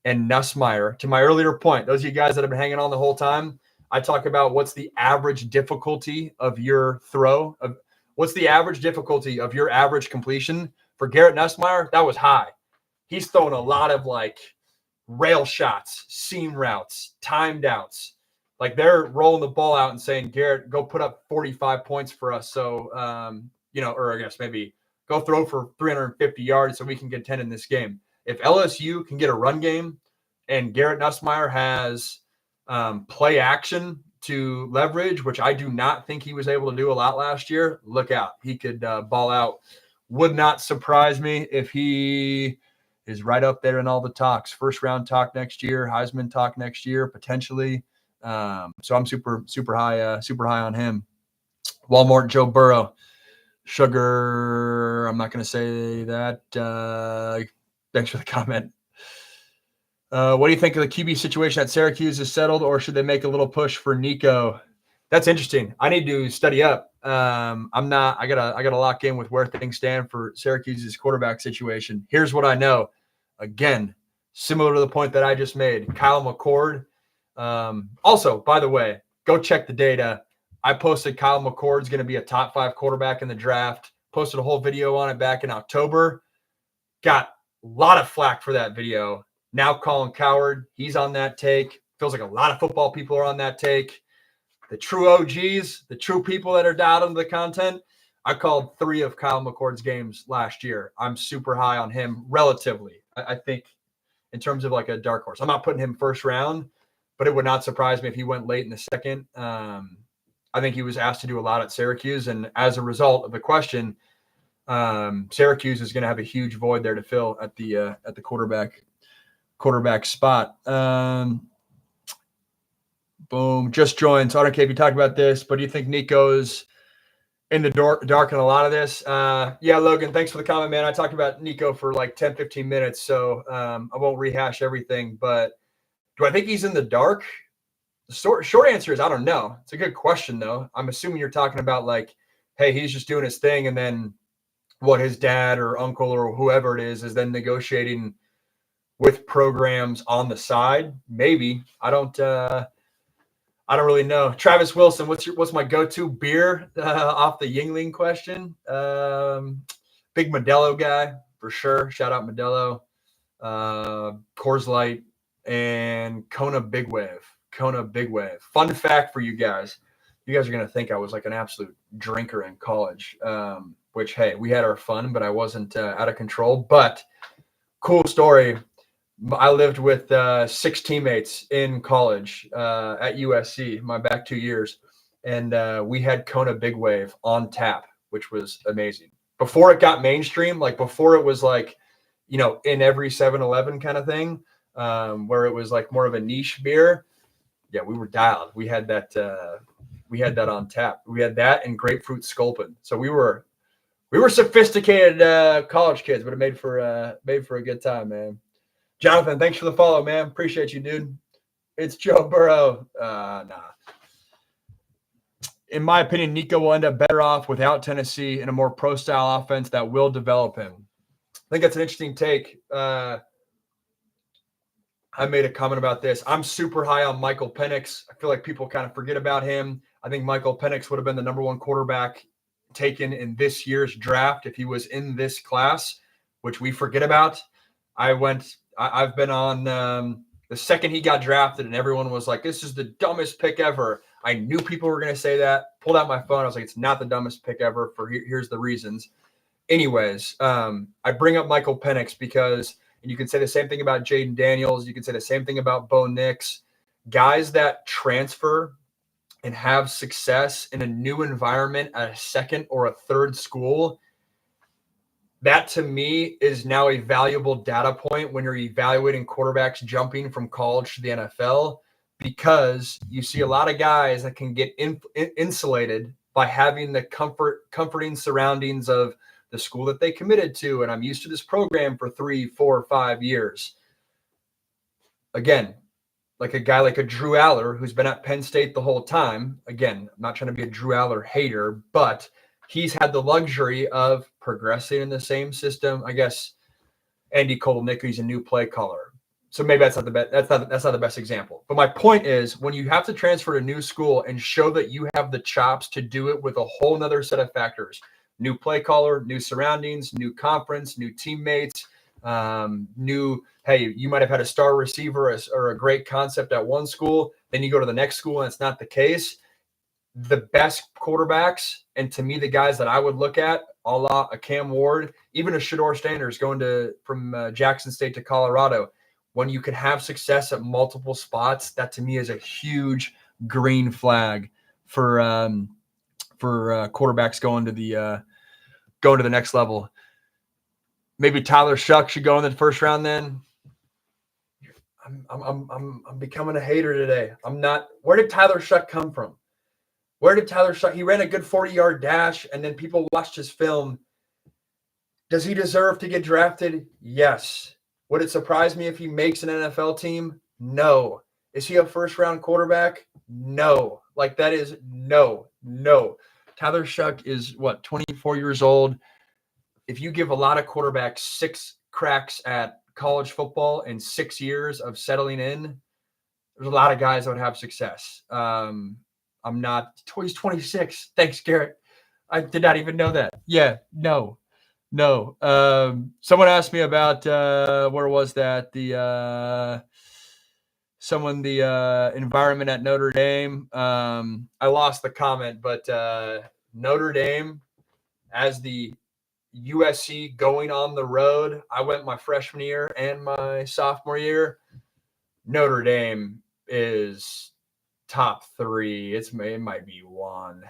and Nussmeier, to my earlier point, those of you guys that have been hanging on the whole time, I talk about what's the average difficulty of your throw, what's the average difficulty of your average completion. For Garrett Nussmeier, that was high. He's throwing a lot of like rail shots, seam routes, timed outs. Like they're rolling the ball out and saying, Garrett, go put up 45 points for us. So, or I guess maybe go throw for 350 yards so we can get 10 in this game. If LSU can get a run game and Garrett Nussmeier has play action to leverage, which I do not think he was able to do a lot last year, look out. He could ball out. Would not surprise me if he is right up there in all the talks. First round talk next year, Heisman talk next year, potentially. So I'm super high on him. Walmart Joe Burrow. Sugar, I'm not going to say that. Thanks for the comment. What do you think of the QB situation at Syracuse is settled, or should they make a little push for Nico? That's interesting. I need to study up. I gotta lock in with where things stand for Syracuse's quarterback situation. Here's what I know. Again, similar to the point that I just made, Kyle McCord. Also, by the way, go check the data. I posted Kyle McCord's going to be a top 5 quarterback in the draft. Posted a whole video on it back in October. Got a lot of flack for that video. Now Colin Cowherd, he's on that take. Feels like a lot of football people are on that take. The true OGs, the true people that are dialed into the content. I called 3 of Kyle McCord's games last year. I'm super high on him relatively. I think in terms of like a dark horse. I'm not putting him first round, but it would not surprise me if he went late in the second. I think he was asked to do a lot at Syracuse. And as a result of the question, Syracuse is going to have a huge void there to fill at the quarterback spot. Boom, just joined. So I don't care if you talk about this, but do you think Nico's in the dark in a lot of this? Yeah, Logan, thanks for the comment, man. I talked about Nico for like 10, 15 minutes, so I won't rehash everything. But do I think he's in the dark? The short answer is I don't know. It's a good question, though. I'm assuming you're talking about like, hey, he's just doing his thing, and then what his dad or uncle or whoever it is then negotiating with programs on the side. Maybe. I don't really know. Travis Wilson, what's my go-to beer off the Yingling question? Big Modelo guy for sure. Shout out Modelo. Coors Light and Kona Big Wave. Fun fact for you guys. You guys are going to think I was like an absolute drinker in college, which, hey, we had our fun, but I wasn't out of control. But cool story. I lived with 6 teammates in college at USC my back 2 years, and we had Kona Big Wave on tap, which was amazing. Before it got mainstream, like before it was like, in every 7-Eleven kind of thing, where it was like more of a niche beer. Yeah, we were dialed. We had that on tap. We had that and grapefruit sculpin. So we were sophisticated college kids, but it made for a good time, man. Jonathan, thanks for the follow, man. Appreciate you, dude. It's Joe Burrow. Nah. In my opinion, Nico will end up better off without Tennessee in a more pro-style offense that will develop him. I think that's an interesting take. I made a comment about this. I'm super high on Michael Penix. I feel like people kind of forget about him. I think Michael Penix would have been the number 1 quarterback taken in this year's draft if he was in this class, which we forget about. I've been on the second he got drafted, and everyone was like, this is the dumbest pick ever. I knew people were going to say that. Pulled out my phone. I was like, it's not the dumbest pick ever. Here's the reasons. Anyways, I bring up Michael Penix because, and you can say the same thing about Jaden Daniels. You can say the same thing about Bo Nix. Guys that transfer and have success in a new environment at a second or a third school, that to me is now a valuable data point when you're evaluating quarterbacks jumping from college to the NFL, because you see a lot of guys that can get insulated by having the comforting surroundings of the school that they committed to. And I'm used to this program for 3, 4, 5 years. Again, like a guy like a Drew Aller, who's been at Penn State the whole time. Again, I'm not trying to be a Drew Aller hater, but he's had the luxury of progressing in the same system. I guess Andy Kolnicki's a new play caller, so maybe that's not the best. That's not the best example. But my point is, when you have to transfer to a new school and show that you have the chops to do it with a whole nother set of factors: new play caller, new surroundings, new conference, new teammates, hey, you might have had a star receiver or a great concept at one school, then you go to the next school and it's not the case. The best quarterbacks, and to me, the guys that I would look at, a la a Cam Ward, even a Shador Sanders going from Jackson State to Colorado, when you can have success at multiple spots, that to me is a huge green flag for quarterbacks going to the next level. Maybe Tyler Shuck should go in the first round then. I'm becoming a hater today. I'm not. Where did Tyler Shuck come from? He ran a good 40-yard dash, and then people watched his film. Does he deserve to get drafted? Yes. Would it surprise me if he makes an NFL team? No. Is he a first-round quarterback? No. Like, that is no. Tyler Shuck is, 24 years old. If you give a lot of quarterbacks 6 cracks at college football and 6 years of settling in, there's a lot of guys that would have success. He's 26. Thanks, Garrett. I did not even know that. Yeah, no. Someone asked me about, where was that? The environment at Notre Dame. I lost the comment, but Notre Dame as the USC going on the road. I went my freshman year and my sophomore year. Notre Dame is top three. It might be one.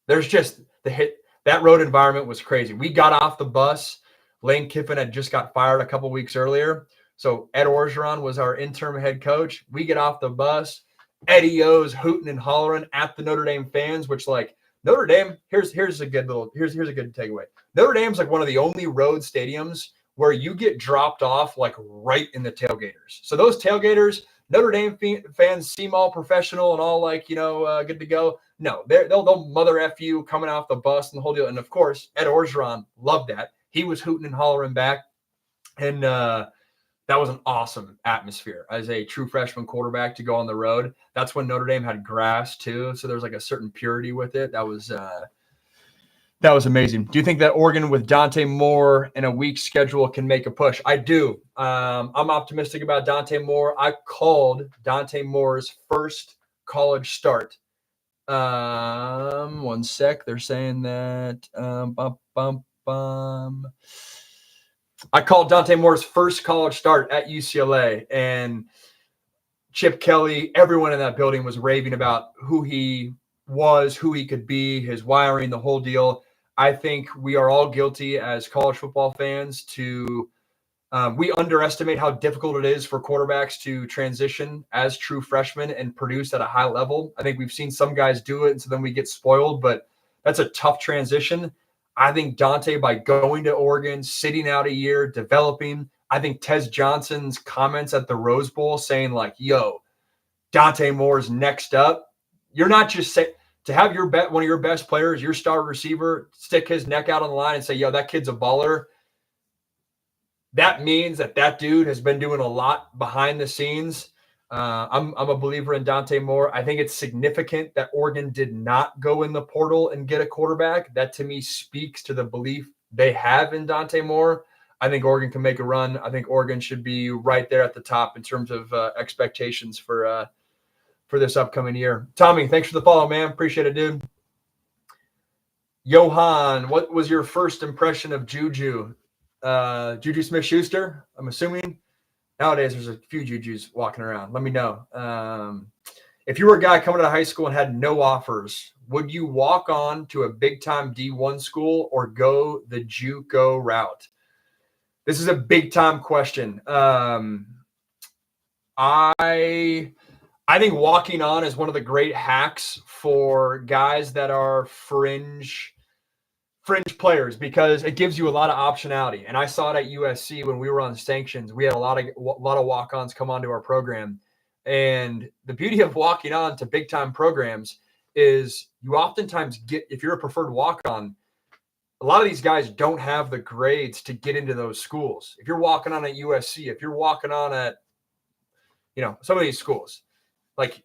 There's just that road environment was crazy. We got off the bus. Lane Kiffin had just got fired a couple weeks earlier. So Ed Orgeron was our interim head coach. We get off the bus. Eddie O's hooting and hollering at the Notre Dame fans, which like Notre Dame, here's a good takeaway. Notre Dame's like one of the only road stadiums where you get dropped off like right in the tailgaters. So those tailgaters, Notre Dame fans seem all professional and all like, good to go. No, they'll mother F you coming off the bus and the whole deal. And of course, Ed Orgeron loved that. He was hooting and hollering back. And that was an awesome atmosphere as a true freshman quarterback to go on the road. That's when Notre Dame had grass too. So there's like a certain purity with it. That was amazing. Do you think that Oregon with Dante Moore and a weak schedule can make a push? I do. I'm optimistic about Dante Moore. I called Dante Moore's first college start. One sec. They're saying that I called Dante Moore's first college start at UCLA, and Chip Kelly, everyone in that building was raving about who he was, who he could be, his wiring, the whole deal. I think we are all guilty as college football fans to we underestimate how difficult it is for quarterbacks to transition as true freshmen and produce at a high level. I think we've seen some guys do it, and so then we get spoiled, but that's a tough transition. I think Dante, by going to Oregon, sitting out a year, developing, I think Tez Johnson's comments at the Rose Bowl saying like, yo, Dante Moore's next up. You're not just saying to have one of your best players, your star receiver, stick his neck out on the line and say, yo, that kid's a baller. That means that dude has been doing a lot behind the scenes. I'm a believer in Dante Moore. I think it's significant that Oregon did not go in the portal and get a quarterback. That to me speaks to the belief they have in Dante Moore. I think Oregon can make a run. I think Oregon should be right there at the top in terms of expectations for this upcoming year. Tommy, thanks for the follow, man. Appreciate it, dude. Johan, what was your first impression of Juju? Juju Smith-Schuster, I'm assuming. Nowadays, there's a few Jujus walking around. Let me know. If you were a guy coming out of high school and had no offers, would you walk on to a big-time D1 school or go the JUCO route? This is a big-time question. I think walking on is one of the great hacks for guys that are fringe players because it gives you a lot of optionality. And I saw it at USC when we were on sanctions. We had a lot of walk-ons come onto our program. And the beauty of walking on to big-time programs is you oftentimes get, if you're a preferred walk-on, a lot of these guys don't have the grades to get into those schools. If you're walking on at USC, if you're walking on at, some of these schools, like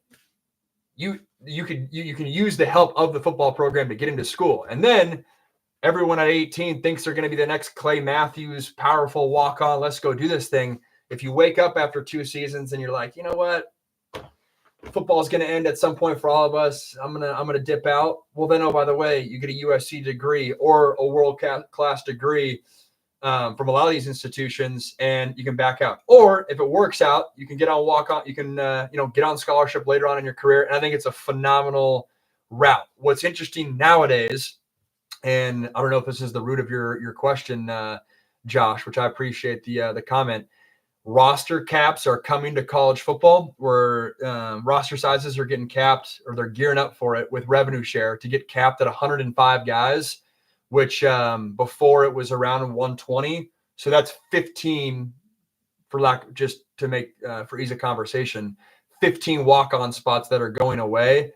you can use the help of the football program to get into school. And then everyone at 18 thinks they're going to be the next Clay Matthews, powerful walk-on. Let's go do this thing. If you wake up after 2 seasons and you're like, you know what, football is going to end at some point for all of us. I'm gonna dip out. Well, then, oh, by the way, you get a USC degree or a world-class degree from a lot of these institutions, and you can back out. Or if it works out, you can get on walk-on. You can get on scholarship later on in your career. And I think it's a phenomenal route. What's interesting nowadays. And I don't know if this is the root of your question, Josh, which I appreciate the comment. Roster caps are coming to college football where roster sizes are getting capped, or they're gearing up for it with revenue share to get capped at 105 guys, which before it was around 120. So that's 15 just to make for ease of conversation, 15 walk-on spots that are going away.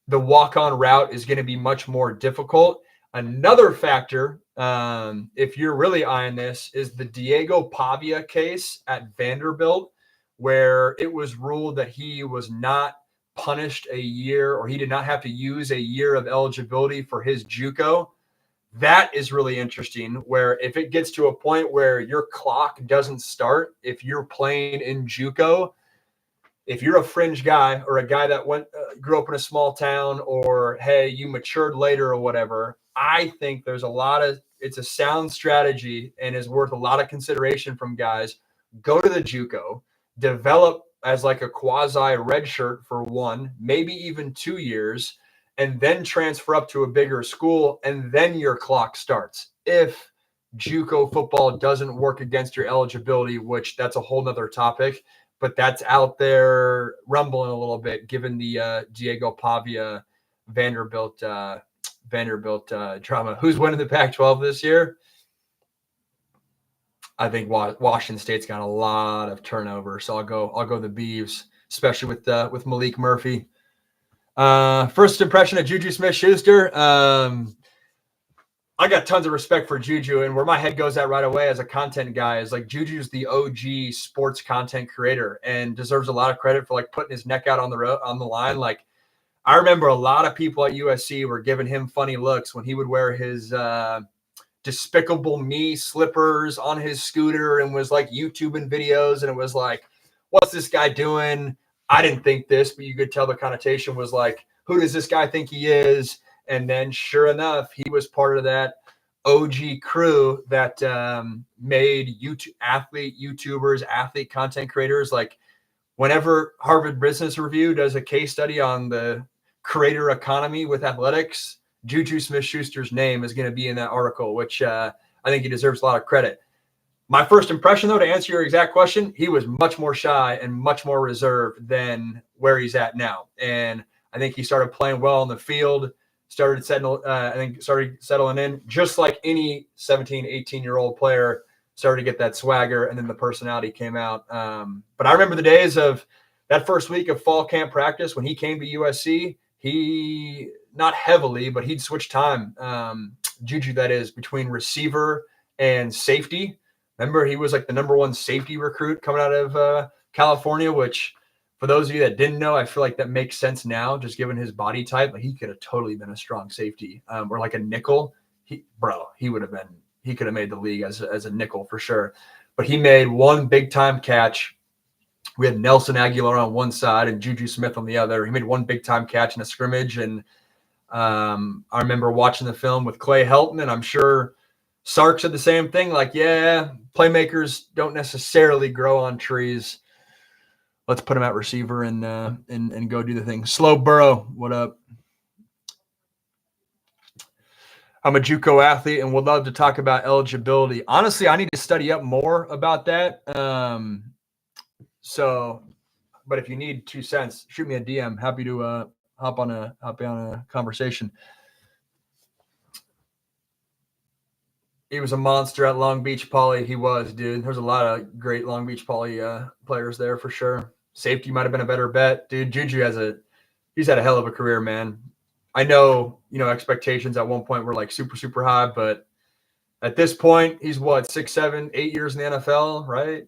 The walk-on route is going to be much more difficult. Another factor, if you're really eyeing this, is the Diego Pavia case at Vanderbilt, where it was ruled that he was not punished a year, or he did not have to use a year of eligibility for his JUCO. That is really interesting, where if it gets to a point where your clock doesn't start, if you're playing in JUCO, if you're a fringe guy or a guy that grew up in a small town, or, hey, you matured later or whatever, I think it's a sound strategy and is worth a lot of consideration from guys. Go to the JUCO, develop as like a quasi red shirt for 1, maybe even 2 years, and then transfer up to a bigger school, and then your clock starts. If JUCO football doesn't work against your eligibility, which that's a whole nother topic, but that's out there rumbling a little bit, given the Diego Pavia Vanderbilt drama. Who's winning the Pac-12 this year? I think Washington State's got a lot of turnover, so I'll go the Beavs, especially with Malik Murphy. First impression of Juju Smith-Schuster. I got tons of respect for Juju, and where my head goes at right away as a content guy is like Juju's the OG sports content creator and deserves a lot of credit for like putting his neck out on the line. Like, I remember a lot of people at USC were giving him funny looks when he would wear his Despicable Me slippers on his scooter and was like YouTubing videos, and it was like, what's this guy doing? I didn't think this, but you could tell the connotation was like, who does this guy think he is? And then sure enough, he was part of that OG crew that made YouTubers, athlete content creators. Like, whenever Harvard Business Review does a case study on the creator economy with athletics, Juju Smith-Schuster's name is going to be in that article, which I think he deserves a lot of credit. My first impression, though, to answer your exact question, he was much more shy and much more reserved than where he's at now. And I think he started playing well on the field, started settling in, just like any 17, 18-year-old player, started to get that swagger, and then the personality came out. But I remember the days of that first week of fall camp practice when he came to USC. He, not heavily, but he'd switch time, Juju that is, between receiver and safety. Remember, he was like the number 1 safety recruit coming out of California, which for those of you that didn't know, I feel like that makes sense now, just given his body type. Like, he could have totally been a strong safety, or like a nickel. He could have made the league as a nickel for sure. But he made one big time catch. We had Nelson Aguilar on one side and Juju Smith on the other. He made one big time catch in a scrimmage. And I remember watching the film with Clay Helton, and I'm sure Sark said the same thing. Like, yeah, playmakers don't necessarily grow on trees. Let's put him at receiver and go do the thing. Slow Burrow, what up? I'm a JUCO athlete and would love to talk about eligibility. Honestly, I need to study up more about that. But if you need 2 cents, shoot me a DM. Happy to hop on a conversation. He was a monster at Long Beach Poly. He was, dude. There's a lot of great Long Beach Poly players there for sure. Safety might have been a better bet, dude. Juju he's had a hell of a career, man. I know, expectations at one point were like super, super high, but at this point, he's what, 6, 7, 8 years in the NFL, right?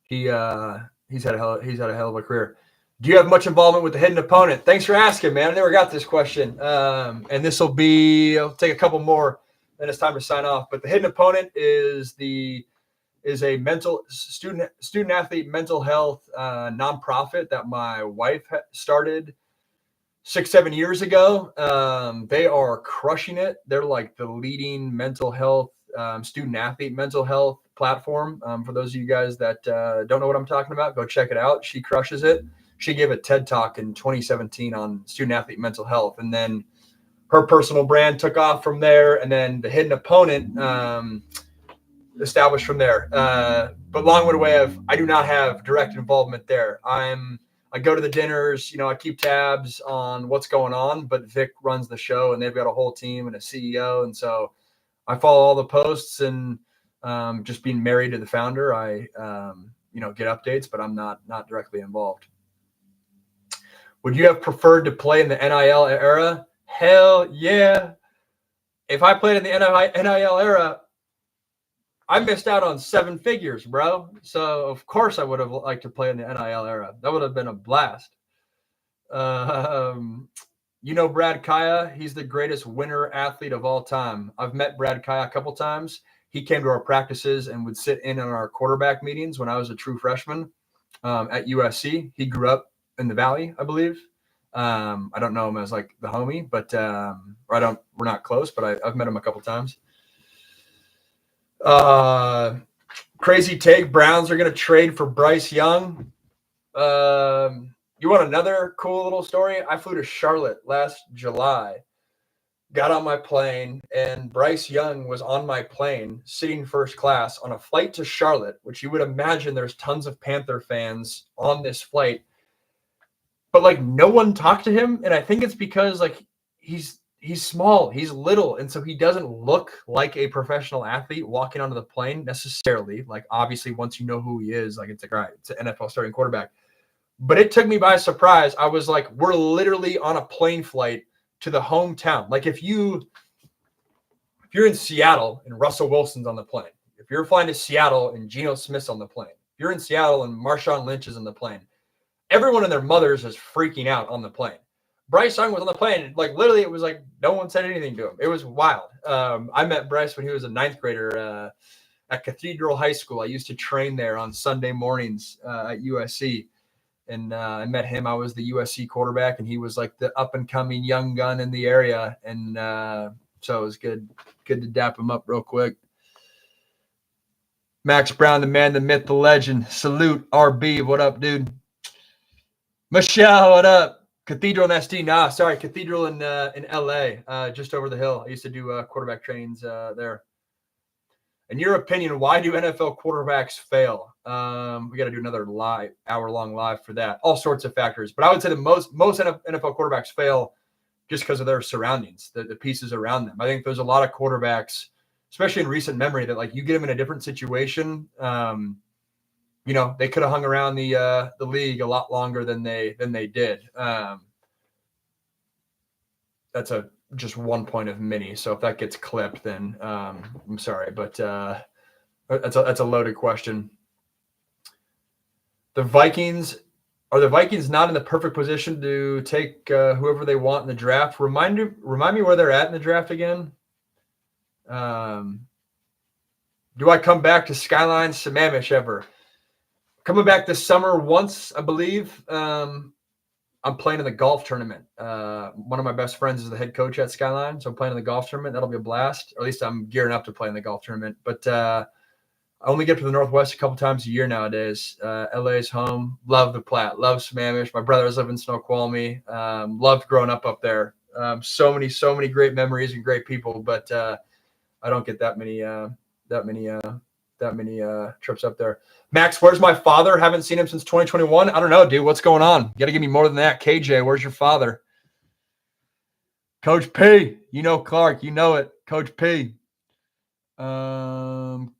He's had a hell of a career. Do you have much involvement with the hidden opponent? Thanks for asking, man. I never got this question. And this will be, I'll take a couple more, then it's time to sign off. But the hidden opponent is a student athlete mental health nonprofit that my wife started 6, 7 years ago. They are crushing it. They're like the leading mental health, student athlete mental health platform. For those of you guys that don't know what I'm talking about, go check it out. She crushes it. She gave a TED Talk in 2017 on student athlete mental health. And then her personal brand took off from there. And then the hidden opponent established from there. But long-winded way of, I do not have direct involvement there. I go to the dinners, I keep tabs on what's going on, but Vic runs the show and they've got a whole team and a CEO. And so I follow all the posts, and just being married to the founder, I, get updates, but I'm not directly involved. Would you have preferred to play in the NIL era? Hell yeah. If I played in the NIL era, I missed out on 7 figures, bro. So, of course, I would have liked to play in the NIL era. That would have been a blast. Brad Kaya, he's the greatest winner athlete of all time. I've met Brad Kaya a couple times. He came to our practices and would sit in on our quarterback meetings when I was a true freshman at USC. He grew up in the Valley, I believe. I don't know him as like the homie, but we're not close, but I've met him a couple times. Crazy take. Browns are going to trade for Bryce Young. You want another cool little story? I flew to Charlotte last July, got on my plane, and Bryce Young was on my plane sitting first class on a flight to Charlotte, which you would imagine there's tons of Panther fans on this flight. But like no one talked to him. And I think it's because like he's small, he's little, and so he doesn't look like a professional athlete walking onto the plane necessarily. Like obviously once you know who he is, like it's like, all right, it's an NFL starting quarterback. But it took me by surprise. I was like, we're literally on a plane flight to the hometown. Like if you're in Seattle and Russell Wilson's on the plane, if you're flying to Seattle and Geno Smith's on the plane, if you're in Seattle and Marshawn Lynch is on the plane, everyone and their mothers is freaking out on the plane. Bryce Young was on the plane. Like literally, it was like no one said anything to him. It was wild. I met Bryce when he was a ninth grader at Cathedral High School. I used to train there on Sunday mornings at USC. And I met him. I was the USC quarterback, and he was like the up-and-coming young gun in the area. And so it was good to dap him up real quick. Max Browne, the man, the myth, the legend. Salute, RB. What up, dude? Michelle, what up? Cathedral in SD. Nah, sorry, Cathedral in LA, just over the hill. I used to do quarterback trainings there. In your opinion, why do NFL quarterbacks fail? We got to do another hour-long live for that. All sorts of factors. But I would say that most NFL quarterbacks fail just because of their surroundings, the pieces around them. I think there's a lot of quarterbacks, especially in recent memory, that like you get them in a different situation. They could have hung around the league a lot longer than they did. That's just one point of many. So if that gets clipped, then I'm sorry, but that's a loaded question. Are the Vikings not in the perfect position to take whoever they want in the draft? Remind me where they're at in the draft again. Do I come back to Skyline Sammamish ever? Coming back this summer once, I believe. I'm playing in the golf tournament. One of my best friends is the head coach at Skyline, so I'm playing in the golf tournament. That'll be a blast. Or at least I'm gearing up to play in the golf tournament. But I only get to the Northwest a couple times a year nowadays. LA's home. Love the Platte. Love Sammamish. My brothers live in Snoqualmie. Loved growing up there. So many great memories and great people. But I don't get that many trips up there. Max, where's my father? Haven't seen him since 2021. I don't know, dude. What's going on? You got to give me more than that. KJ, where's your father? Coach P. You know Clark. You know it. Coach P. Cool.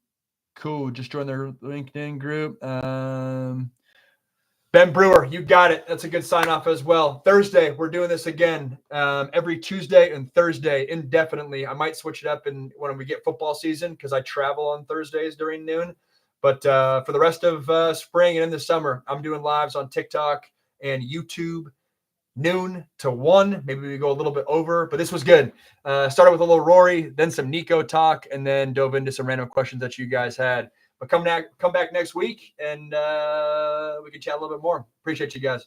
Just join their LinkedIn group. Ben Brewer, you got it. That's a good sign off as well. Thursday, we're doing this again every Tuesday and Thursday indefinitely. I might switch it up when we get football season because I travel on Thursdays during noon. But for the rest of spring and in the summer, I'm doing lives on TikTok and YouTube, noon to 1. Maybe we go a little bit over, but this was good. Started with a little Rory, then some Nico talk, and then dove into some random questions that you guys had. But come back next week, and we can chat a little bit more. Appreciate you guys.